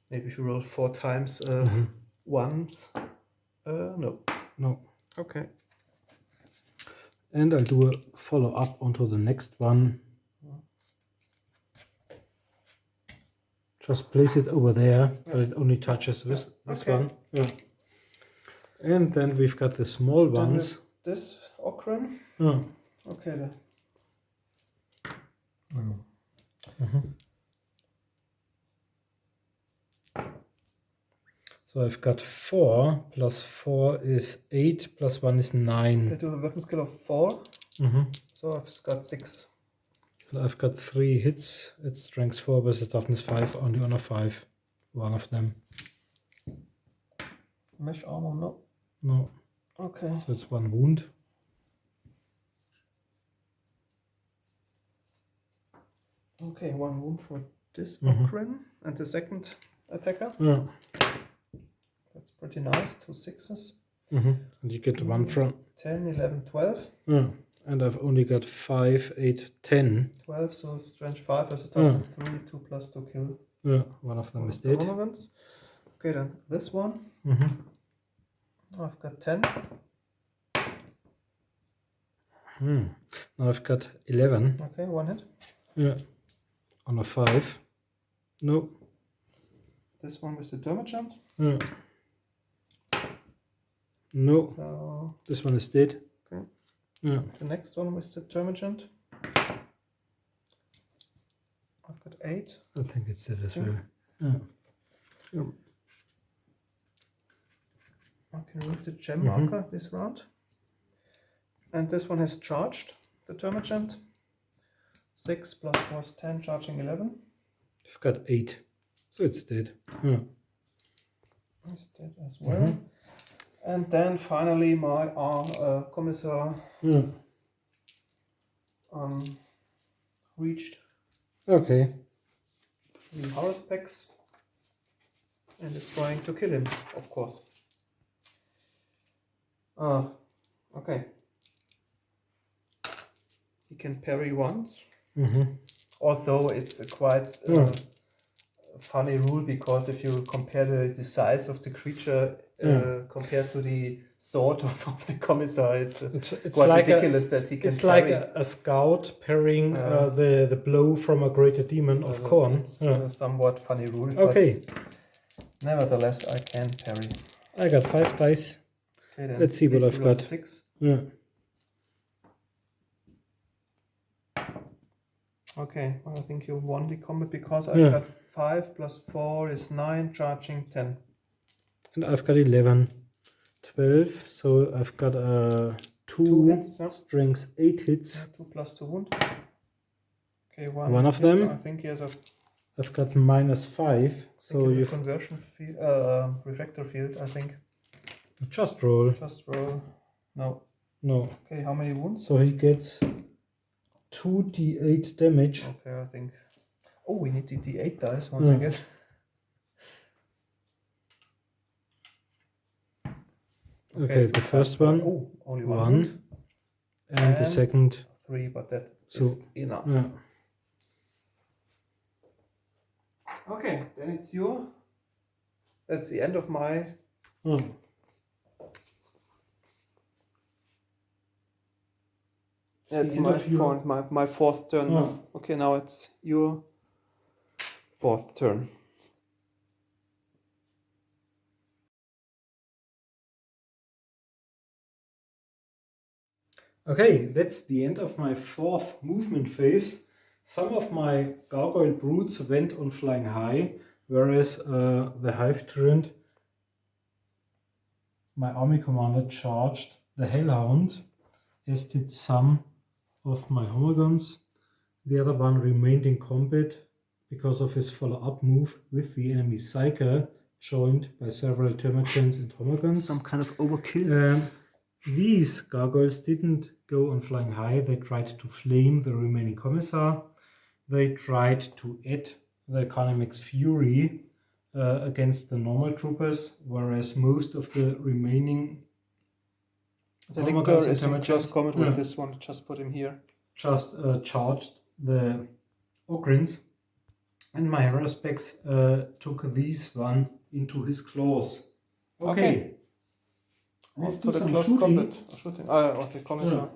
maybe if you roll 4 times once. No. No. Okay. And I'll do a follow-up onto the next one. Just place it over there, but it only touches this Okay. one. Yeah. And then we've got the small ones. This Okran. Yeah. Okay. Then. So I've got 4 plus 4 is 8 plus 1 is 9. They do a weapon skill of 4. So I've got 6. I've got 3 hits. It's strength 4 versus toughness 5, only honor 5. One of them. Mesh armor, no. No. Okay. So it's 1 wound. Okay, 1 wound for this Ogren. And the second attacker. Yeah. That's pretty nice. 2 6s. And you get 1 from 10, 11, 12. Yeah. And I've only got 5, 8, 10. 12, so strength 5 versus toughness 3, 2 plus 2 kill. Yeah, one of them is dead. Okay, then this one. I've got 10. Now I've got 11. Okay, 1 hit. Yeah. On a 5. No. This one with the Termagant. Yeah. No. So This one is dead. okay. Yeah. The next one with the Termagant. I've got 8. I think it's dead as well. Yeah. I can remove the gem marker this round. And this one has charged the Termagant. 6 plus 4 is 10, charging 11. I've got 8. So it's dead. Yeah. It's dead as well. And then finally my Commissar reached Okay. the power specs and is trying to kill him, of course. Okay. He can parry once. Although it's a quite funny rule, because if you compare the size of the creature compared to the sword of the Commissar, it's quite like ridiculous that he can it's parry. like a scout parrying the blow from a greater demon of Khorne. It's a somewhat funny rule. Okay. But nevertheless, I can parry. I got 5 dice. Okay, then Let's see what I've got. 6. Yeah. Okay, well, I think you won the combat because I've got 5 plus 4 is 9, charging 10. And I've got 11. 12. So I've got 2 hits, strength 8 hits. Yeah, 2 plus 2 wound. Okay, one of hit. them. I think he has a I've got -5. So you conversion field, refractor field, I think. Just roll. Just roll. No. No. Okay, how many wounds? So he gets 2d8 damage. Okay, I think. Oh, we need the d8 dice once again. Okay, the first one. Oh, only 1 1. wound. And the second 3, but that So, is enough. Yeah. Okay, then it's your. That's the end of my. That's my fourth turn now. Okay, now it's your fourth turn. Okay, that's the end of my 4th movement phase. Some of my gargoyle brutes went on flying high, whereas the hive tyrant, my army commander, charged the hellhound, as did some of my homogons. The other one remained in combat because of his follow-up move with the enemy psyker, joined by several termagants and homogons. Some kind of overkill. These gargoyles didn't go on flying high. They tried to flame the remaining commissar. They tried to add the Economic's fury against the normal troopers, whereas most of the remaining the Lictor is in close combat with this one. Just put him here. Just charged the Ogrins, and my Herospex took these one into his claws. Okay. To the close combat. Shooting. Okay, commissar.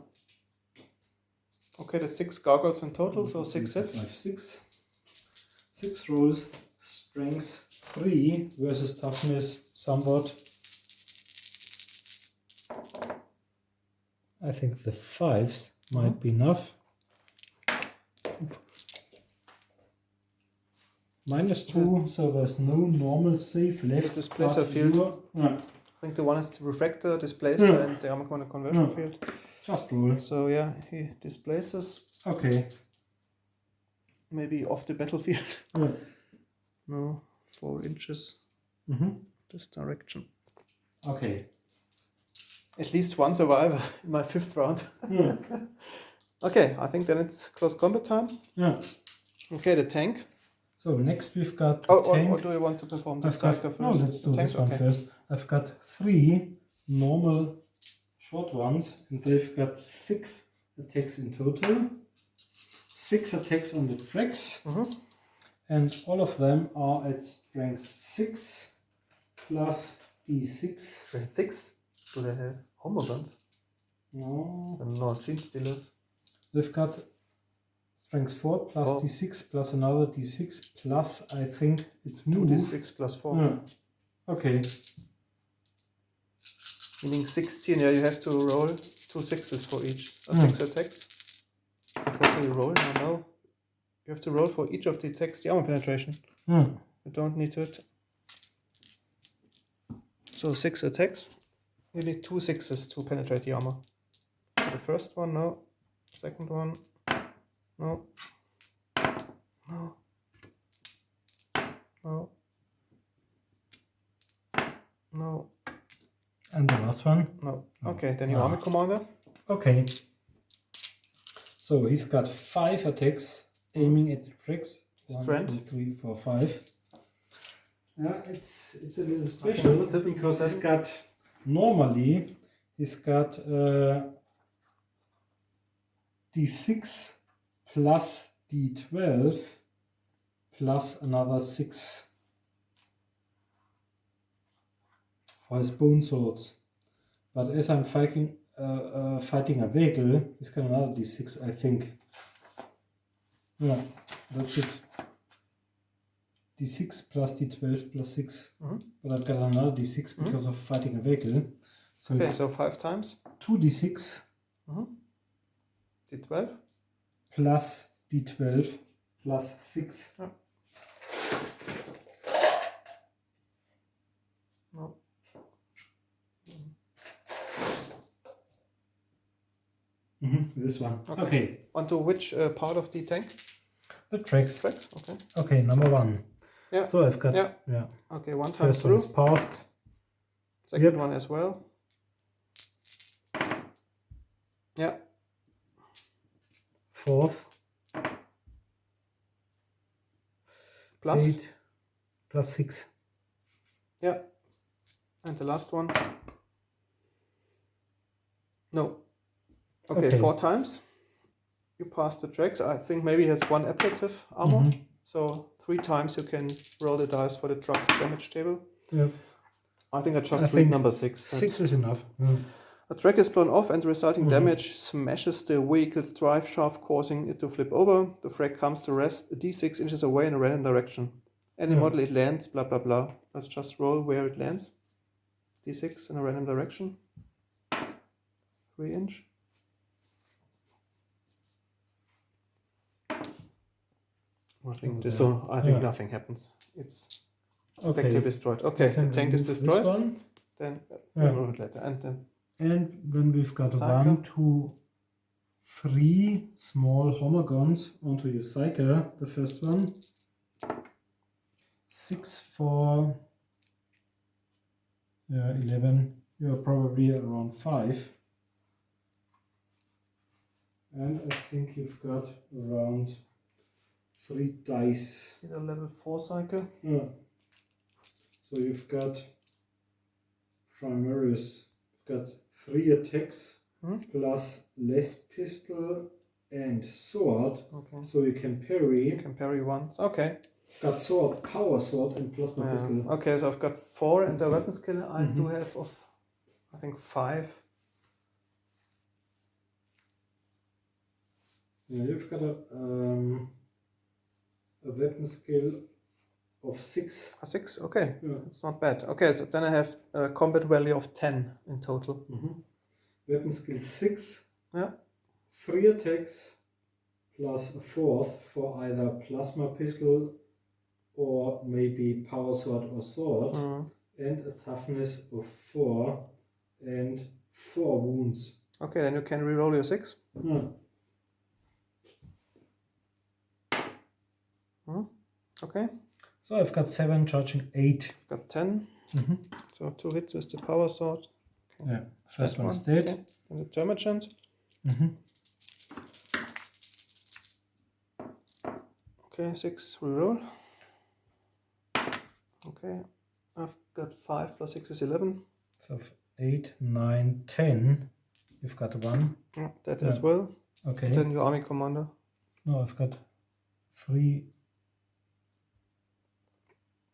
Okay, that's 6 gargoyles in total, so 6 hits. 6 rolls, strength 3 versus toughness somewhat. I think the 5s might be enough. -2, so there's no normal save left. The displacer but field. Yeah. I think the one is the refractor, displacer, and the armor commander conversion field. Just roll. So yeah, he displaces. Okay. Maybe off the battlefield. Yeah. No, 4 inches. This direction. Okay. At least one survivor in my 5th round. Yeah. Okay, I think then it's close combat time. Yeah. Okay, the tank. So next we've got the tank. Or do you want to perform the I've cycle got, first? no, let's do this one first. I've got 3 normal short ones, and they've got 6 attacks in total. 6 attacks on the tracks, and all of them are at strength 6 plus d6. Strength 6? Do they have homogons? No. No, gene stealers. They've got strength 4 plus d6 plus another d6 plus, I think it's move. 2d6 plus 4. Yeah. Okay. Meaning 16, yeah, you have to roll 2 6s for each. 6 attacks. What do you roll? No. You have to roll for each of the attacks the armor penetration. You don't need to. So 6 attacks. You need 2 6s to penetrate the armor. For the first one, no. Second one, no. No. No. No. And the last one? No. Okay, then your army commander. Okay. So he's got 5 attacks aiming at the tracks. 1, 2, 3, 4, 5. Yeah, it's a little special because he's got normally he's got d6 plus d12 plus another 6 for his bone swords. But as I'm fighting a vehicle, he's got another d6, I think. Yeah, that's it. d6 plus d12 plus 6. But I've got another d6 because of fighting a vehicle. So okay, it's so 5 times. 2d6 d12 plus d12 plus 6. No. This one. Okay. Onto which part of the tank? The tracks. Tracks, okay. Okay, number 1. Yeah. So I've got Okay, one time first through. one's passed. Second one as well. Yeah. Fourth. Plus. 8 plus 6. Yeah. And the last one. No. Okay, 4 times. You pass the tracks. I think maybe he has 1 ablative armor. So 3 times you can roll the dice for the truck damage table. Yeah. I think I just read number 6. 6 is enough. A track is blown off and the resulting damage smashes the vehicle's drive shaft, causing it to flip over. The frag comes to rest d6 inches away in a random direction. Any model it lands, blah blah blah. Let's just roll where it lands. d6 in a random direction. 3 inch. I think nothing happens. It's effectively destroyed. Okay, the tank is destroyed. Then roll it later. And then we've got 1, 2, 3 small homogons onto your Psyker. The first one. 6 for 11. You're probably around 5. And I think you've got around 3 dice. He's a level 4 cycle. Yeah. So you've got Primaris. You've got 3 attacks plus less pistol and sword. Okay. So you can parry. You can parry once. Okay. Got sword, power sword, and plasma pistol. Okay, so I've got 4 and the weapon skill I do have of, I think, 5. Yeah, you've got a weapon skill of 6. 6, okay. Yeah. It's not bad. Okay, so then I have a combat value of 10 in total. Weapon skill 6. Yeah. 3 attacks plus a 4th for either plasma pistol or maybe power sword or sword, and a toughness of 4 and 4 wounds. Okay, then you can reroll your 6. Okay. So I've got 7, charging 8. I've got 10. So 2 hits with the power sword. Okay. Yeah, first one is dead. Okay. And the Termagant. Okay, 6 reroll. Okay, I've got 5 plus 6 is 11. So 8, 9, 10. You've got 1. Yeah, that as well. Okay. Then your army commander. No, I've got 3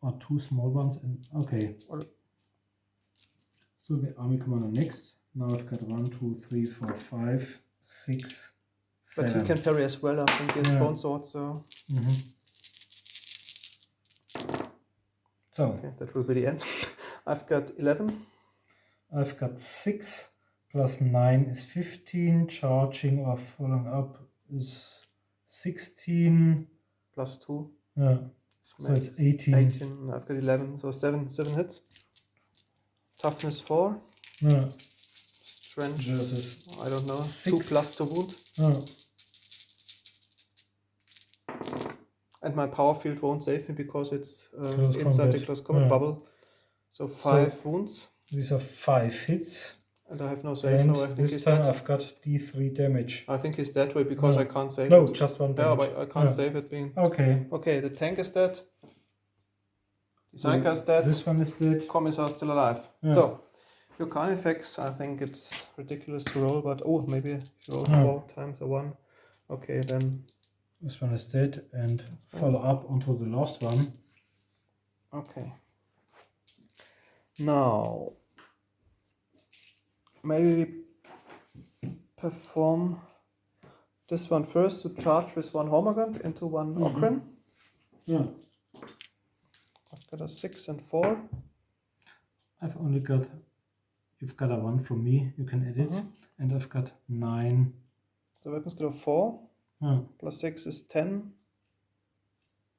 or 2 small ones. And okay. So the army commander next. Now I've got 1, 2, 3, 4, 5, 6, 7. But you can parry as well. I think he has bone sword, so. So okay, that will be the end. I've got 11. I've got 6 plus 9 is 15. Charging or following up is 16. Plus 2. Yeah. So it's 18. 18. I've got 11. So 7 hits. Toughness 4. Yeah. Strength Versus I don't know. 6. 2 plus to wound. Yeah. And my power field won't save me because it's Close inside the combat. close combat bubble. So 5 wounds. These are 5 hits. And I have no save, And so I think this he's time dead. I've got D3 damage. I think he's dead way because I can't save No, it. just 1 Yeah, damage. but I can't save it being. Okay. Okay, the tank is dead. The Psycho is dead. This one is dead. Commissar is still alive. Yeah. So, your Carnifex, I think it's ridiculous to roll, but maybe if you roll 4 times a 1. Okay, then. This one is dead, and follow up onto the last one. Okay. Now, maybe perform this one first to charge with 1 Hormagant into 1 Okrin. Yeah. I've got a 6 and 4. I've only got. You've got a 1 from me. You can edit, and I've got 9. The weapon skill of 4 Yeah. plus 6 is 10.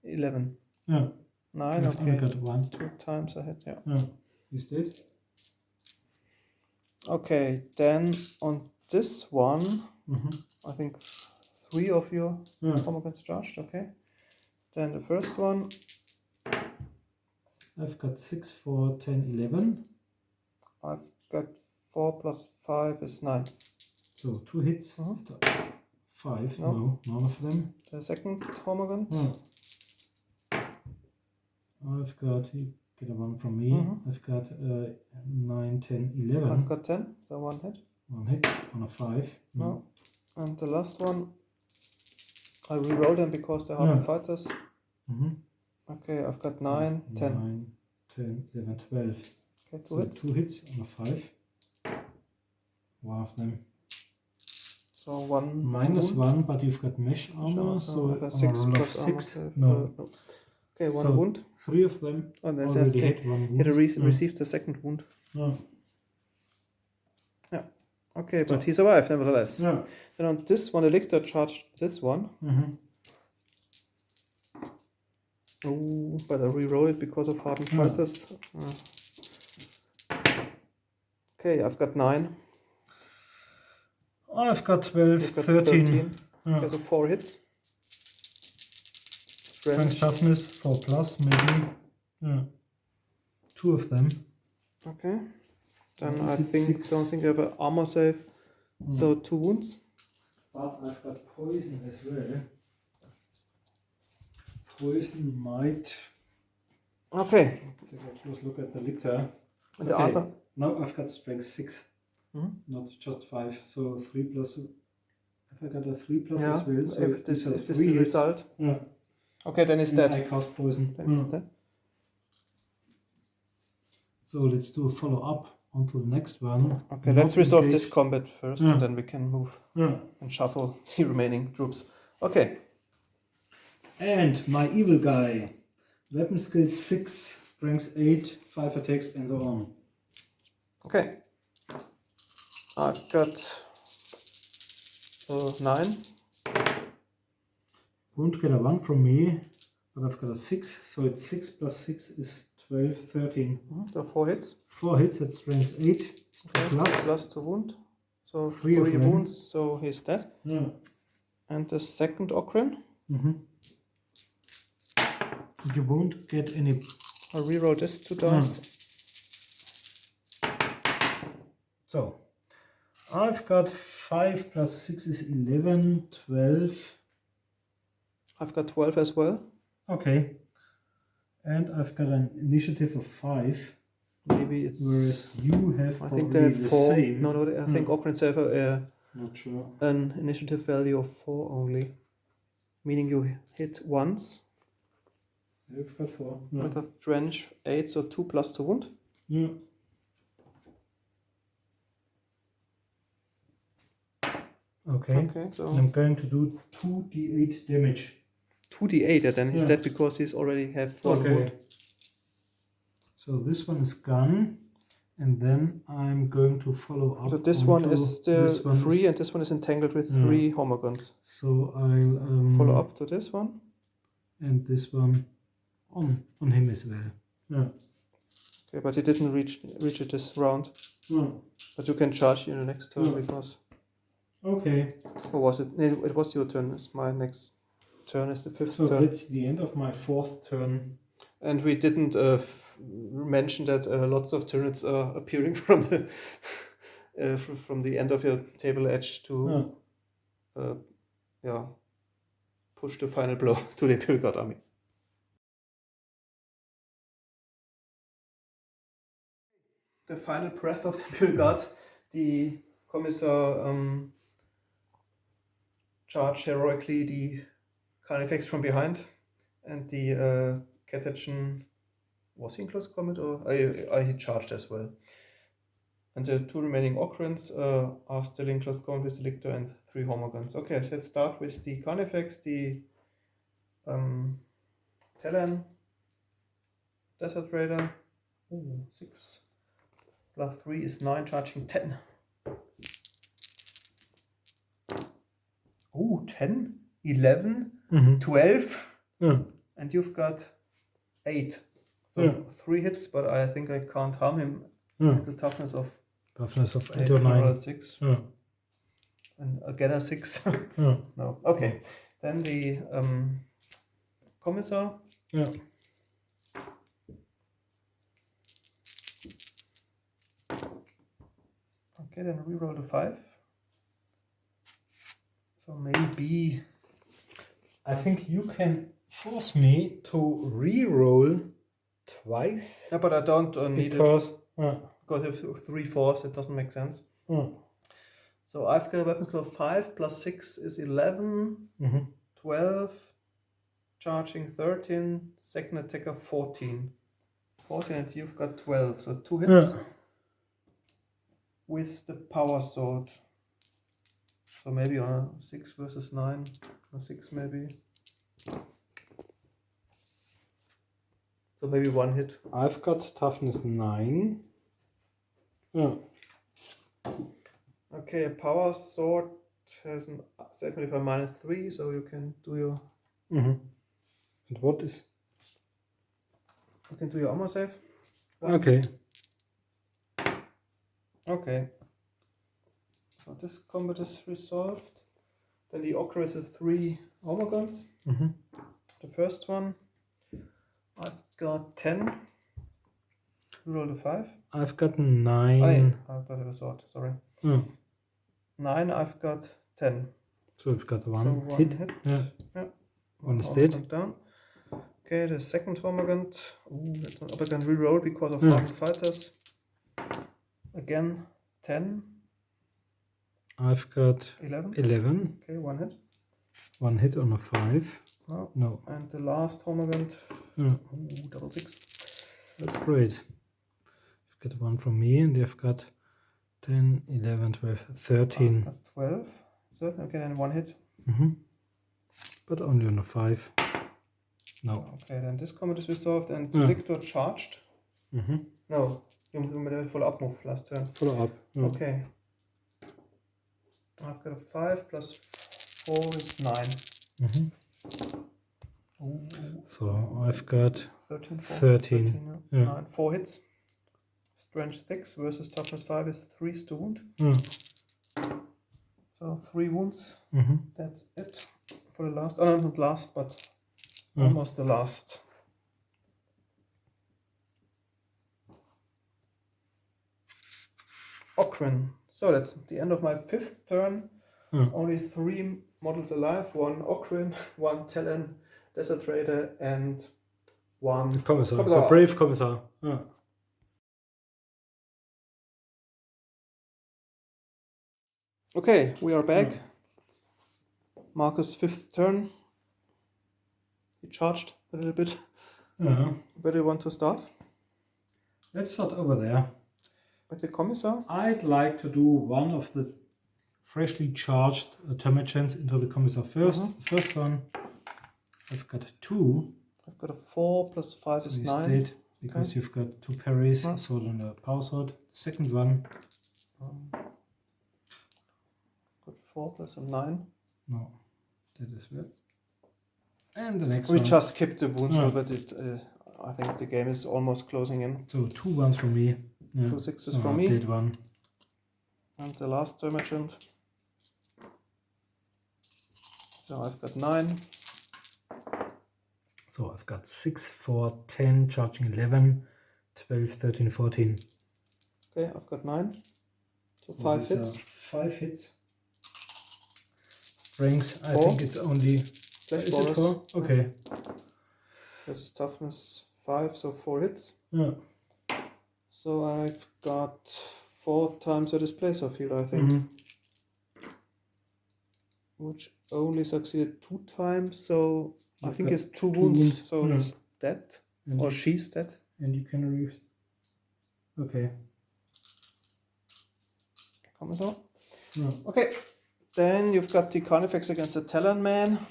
11. Yeah. 9. I've only Okay. got 1. 2 times I hit. Yeah. Yeah. He's dead. Okay, then on this one, I think 3 of your Hormagants charged. Okay. Then the first one. I've got 6, 4, 10, 11. I've got 4 plus 5 is 9. So 2 hits. 5. No, none of them. The second Hormagant. I've got. You get a 1 from me. I've got 9, 10, 11. I've got 10. So 1 hit. 1 hit on a 5. No. And the last one, I reroll them because they're hardened fighters. Okay, I've got 9, 10. 9, 10, 11, 12. Okay, 2 So hits. 2 hits on a 5. One of them. So 1 Minus wound. 1, but you've got mesh armor, so I've got on 6 a roll of plus armor 6. save. No. No. Okay, 1 So wound. 3 of them And then already he hit 1 wound. had received the second wound. Yeah. Yeah. Okay, but he survived nevertheless. Yeah. Then on this one, the lictor charged this one. Oh, but I reroll it because of hardened fighters. Okay, I've got 9. I've got 12, You've got 13. Okay, so 4 hits. Strength toughness, 4 plus, maybe. Yeah. 2 of them. Okay. Then What I is it, think 6? don't think you have an armor save. So 2 wounds. But I've got poison as well. Poison might. Okay. Take a close look at the lictor. And the other. Now I've got strength 6, not just 5. So 3 plus. If I got a 3 plus as well, so if this is the 3 hits. result. Yeah. Okay, then he's And dead. I cast poison. Then he's dead. So let's do a follow up onto the next one. Okay, Not let's resolve engage. this combat first, and then we can move and shuffle the remaining troops. Okay. And my evil guy. Weapon skill 6, strength 8, 5 attacks, and so on. Okay. I've got 9. Wound killer 1 from me. but I've got a 6, so it's 6 plus 6 is 12, 13. So 4 hits. 4 hits, that's strength 8. Okay. Plus 2 wound. So 3 3 wounds, so he's dead. Yeah. And the second Okrin. You won't get any. I'll reroll this 2 dice. So, I've got 5 plus 6 is 11, 12. I've got 12 as well. Okay. And I've got an initiative of 5. Maybe it's. Whereas you have I probably think they have the 4. same. No, I think Okrins have Not sure. an initiative value of 4 only. Meaning you hit once. You've got 4. With a strength 8, so 2 plus 2 wound. Yeah. Okay. So I'm going to do 2d8 damage. 2d8, and then he's dead because he's already have 1 wound. So this one is gone, and then I'm going to follow up. So this one is still free, and this one is entangled with 3 homogons. So I'll follow up to this one, and this one on him as well. Yeah. Okay, but he didn't reach it this round. No. But you can charge in the next turn because. Okay. Or was it? It was your turn. It's my next turn. Is the 5th so turn. So that's the end of my 4th turn. And we didn't mention that lots of Tyranids are appearing from the from the end of your table edge to push the final blow to the Imperial Guard army. The final breath of the Imperial Guard, the Commissar charged heroically the Carnifex from behind, and the Catechin, was he in close combat or he charged as well? And the 2 remaining Okrins are still in close combat with the Lictor and 3 homogons. Okay, let's start with the Carnifex, the Talon, Desert Raider. 6 plus 3 is 9, charging 10. 10, 11, 12, and you've got 8. So 3 hits, but I think I can't harm him with the toughness of 8 or 9. 6. And again a 6. No. Okay. Then the Commissar. Yeah. Okay, then reroll the 5. So maybe. I think you can force me to re-roll twice. Yeah, but I don't need because, it. Because if 3 4s, it doesn't make sense. So I've got a weapon skill of 5 plus 6 is 11, 12, charging 13, second attacker 14. 14 and you've got 12, so 2 hits with the power sword. So maybe on a 6 versus 9, a 6 maybe. So maybe 1 hit. I've got toughness 9. Okay, a power sword has an save modifier -3, so you can do your. And what is? You can do your armor save. Once. Okay. Okay. So this combat is resolved. Then the Ocarus is 3 armor guns. The first one, I've got 10. Roll the 5. I've got 9. I thought it was sword, sorry. 9, I've got 10. So we've got 1 So 1 hit. Yeah. 1 is dead. Down. Okay, the second Hormagant. That's not up again. Reroll because of armed fighters. Again, 10. I've got 11. 11. Okay, 1 hit. 1 hit on a 5. No. And the last Hormagant. Double 6. That's great. You've got 1 from me, and you've got 10, 11, 12, 13. I've got 12. So, okay, then 1 hit. But only on a 5. No. Okay, then this combat is resolved, and Victor charged. No, you made a follow-up move last turn. Follow up. Okay. I've got a 5 plus 4 is 9. So I've got 13, 13. Yeah. 9, 4 hits. Strength 6 versus toughness 5 is 3 to wound. So 3 wounds. That's it for the last. Oh, no, not last, but almost the last. Okrin. So that's the end of my 5th turn. Only 3 models alive. 1 Okrin, 1 Talon Desert Raider, and 1 Commissar. The brave Commissar. Okay, we are back. Marcus' 5th turn. He charged a little bit. Where do you want to start? Let's start over there. With the Commissar? I'd like to do one of the freshly charged Termagants into the Commissar first. The first one, I've got 2. I've got a 4 plus 5 is 9. Dead because you've got 2 parries, a sword and a power sword. The second one. I've got 4 plus a 9. No, that is weird. And the next we one. We just skipped the wounds, but I think the game is almost closing in. So 2 1s from me. 2 6s from me. Dead one. And the last Termagant. So I've got 9. So I've got 6, 4, 10, charging 11, 12, 13, 14. Okay, I've got 9. So 5 hits. 5 hits. Strength, I 4. think it's only... Flash is it 4? Okay. This is toughness 5, so 4 hits. Yeah. So I've got 4 times a displacer field, I think. Which only succeeded 2 times, so I think it's 2 wounds. So he's dead, or she's dead. And you can reach. Okay. Commissar. Okay, then you've got the Carnifex against the Talon Man.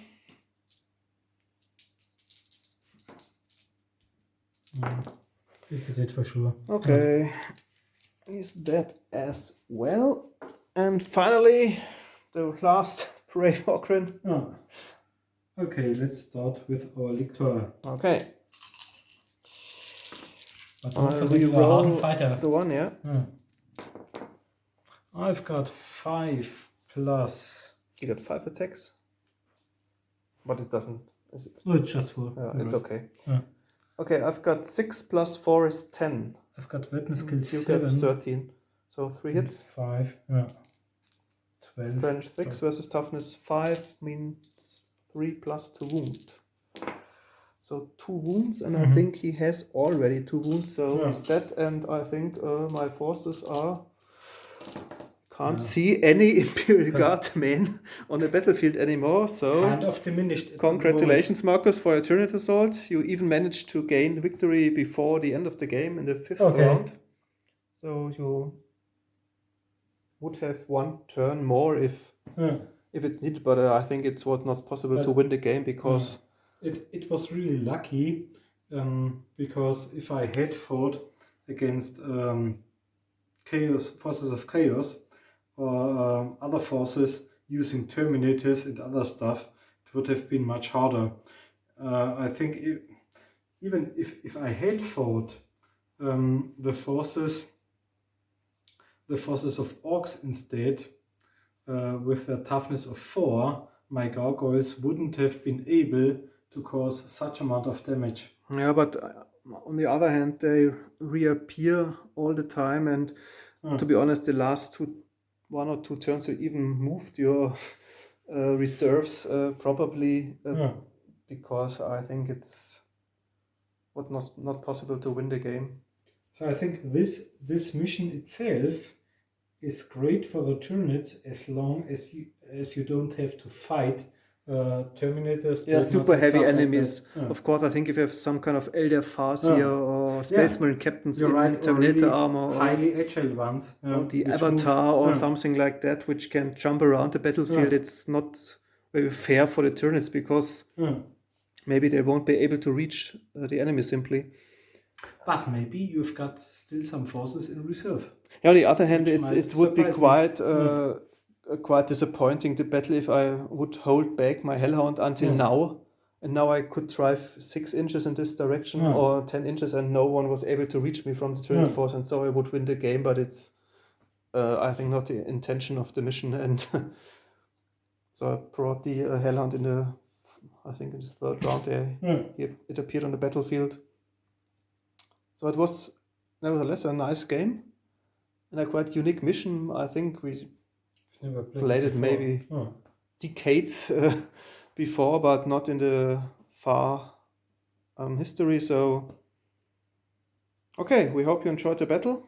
He's dead for sure. Okay, he's dead as well. And finally, the last brave Okrin. Okay, let's start with our Lictor. Okay. But We roll fighter. the 1, yeah. I've got 5 plus. You got 5 attacks, but it doesn't. Is it? No, it's just 4. It's okay. Okay, I've got 6 plus 4 is 10. I've got weapon skill 7. You have 13. So 3 hits. 5. 12. Strength 6 versus toughness 5 means 3 plus 2 wound. So 2 wounds, and I think he has already 2 wounds, so he's dead, and I think my forces are... Can't see any Imperial Guard men on the battlefield anymore, so... Kind of diminished. Congratulations, Marcus, for your Tyranid assault. You even managed to gain victory before the end of the game in the 5th round. So you would have 1 turn more if it's needed, but I think it was not possible to win the game because... It was really lucky, because if I had fought against forces of chaos, or other forces using Terminators and other stuff, it would have been much harder. I think even if I had fought the forces of orcs instead, with a toughness of 4, my gargoyles wouldn't have been able to cause such amount of damage. Yeah, but on the other hand, they reappear all the time, and to be honest, the last 1 or 2 turns you even moved your reserves probably because I think it's not possible to win the game. So I think this mission itself is great for the Tyranids as long as you don't have to fight Terminators. Yeah, super heavy enemies. Like of course, I think if you have some kind of Elder Farseer or Space Marine captains in Terminator really armor, or highly agile ones, or the Avatar or something like that, which can jump around the battlefield, it's not very fair for the Tyranids because maybe they won't be able to reach the enemy simply. But maybe you've got still some forces in reserve. Yeah, on the other hand, it would be quite disappointing, the battle, if I would hold back my Hellhound until now and now I could drive 6 inches in this direction Yeah. or 10 inches, and no one was able to reach me from the Tyranid Yeah. force, and so I would win the game. But it's, I think, not the intention of the mission, and so I brought the Hellhound in the, I think, in the 3rd round there. Yeah. It appeared on the battlefield. So it was nevertheless a nice game and a quite unique mission. I think we Never played it before. maybe Oh. decades before, but not in the far history. So, okay, we hope you enjoyed the battle.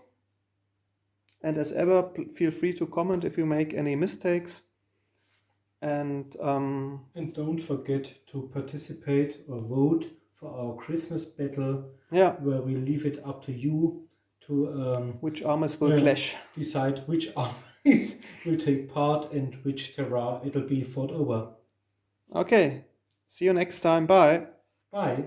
And as ever, feel free to comment if you make any mistakes. And don't forget to participate or vote for our Christmas battle, yeah, where we leave it up to you to which armies will clash. decide which armies will take part and which terrain it'll be fought over. Okay, see you next time. Bye. Bye.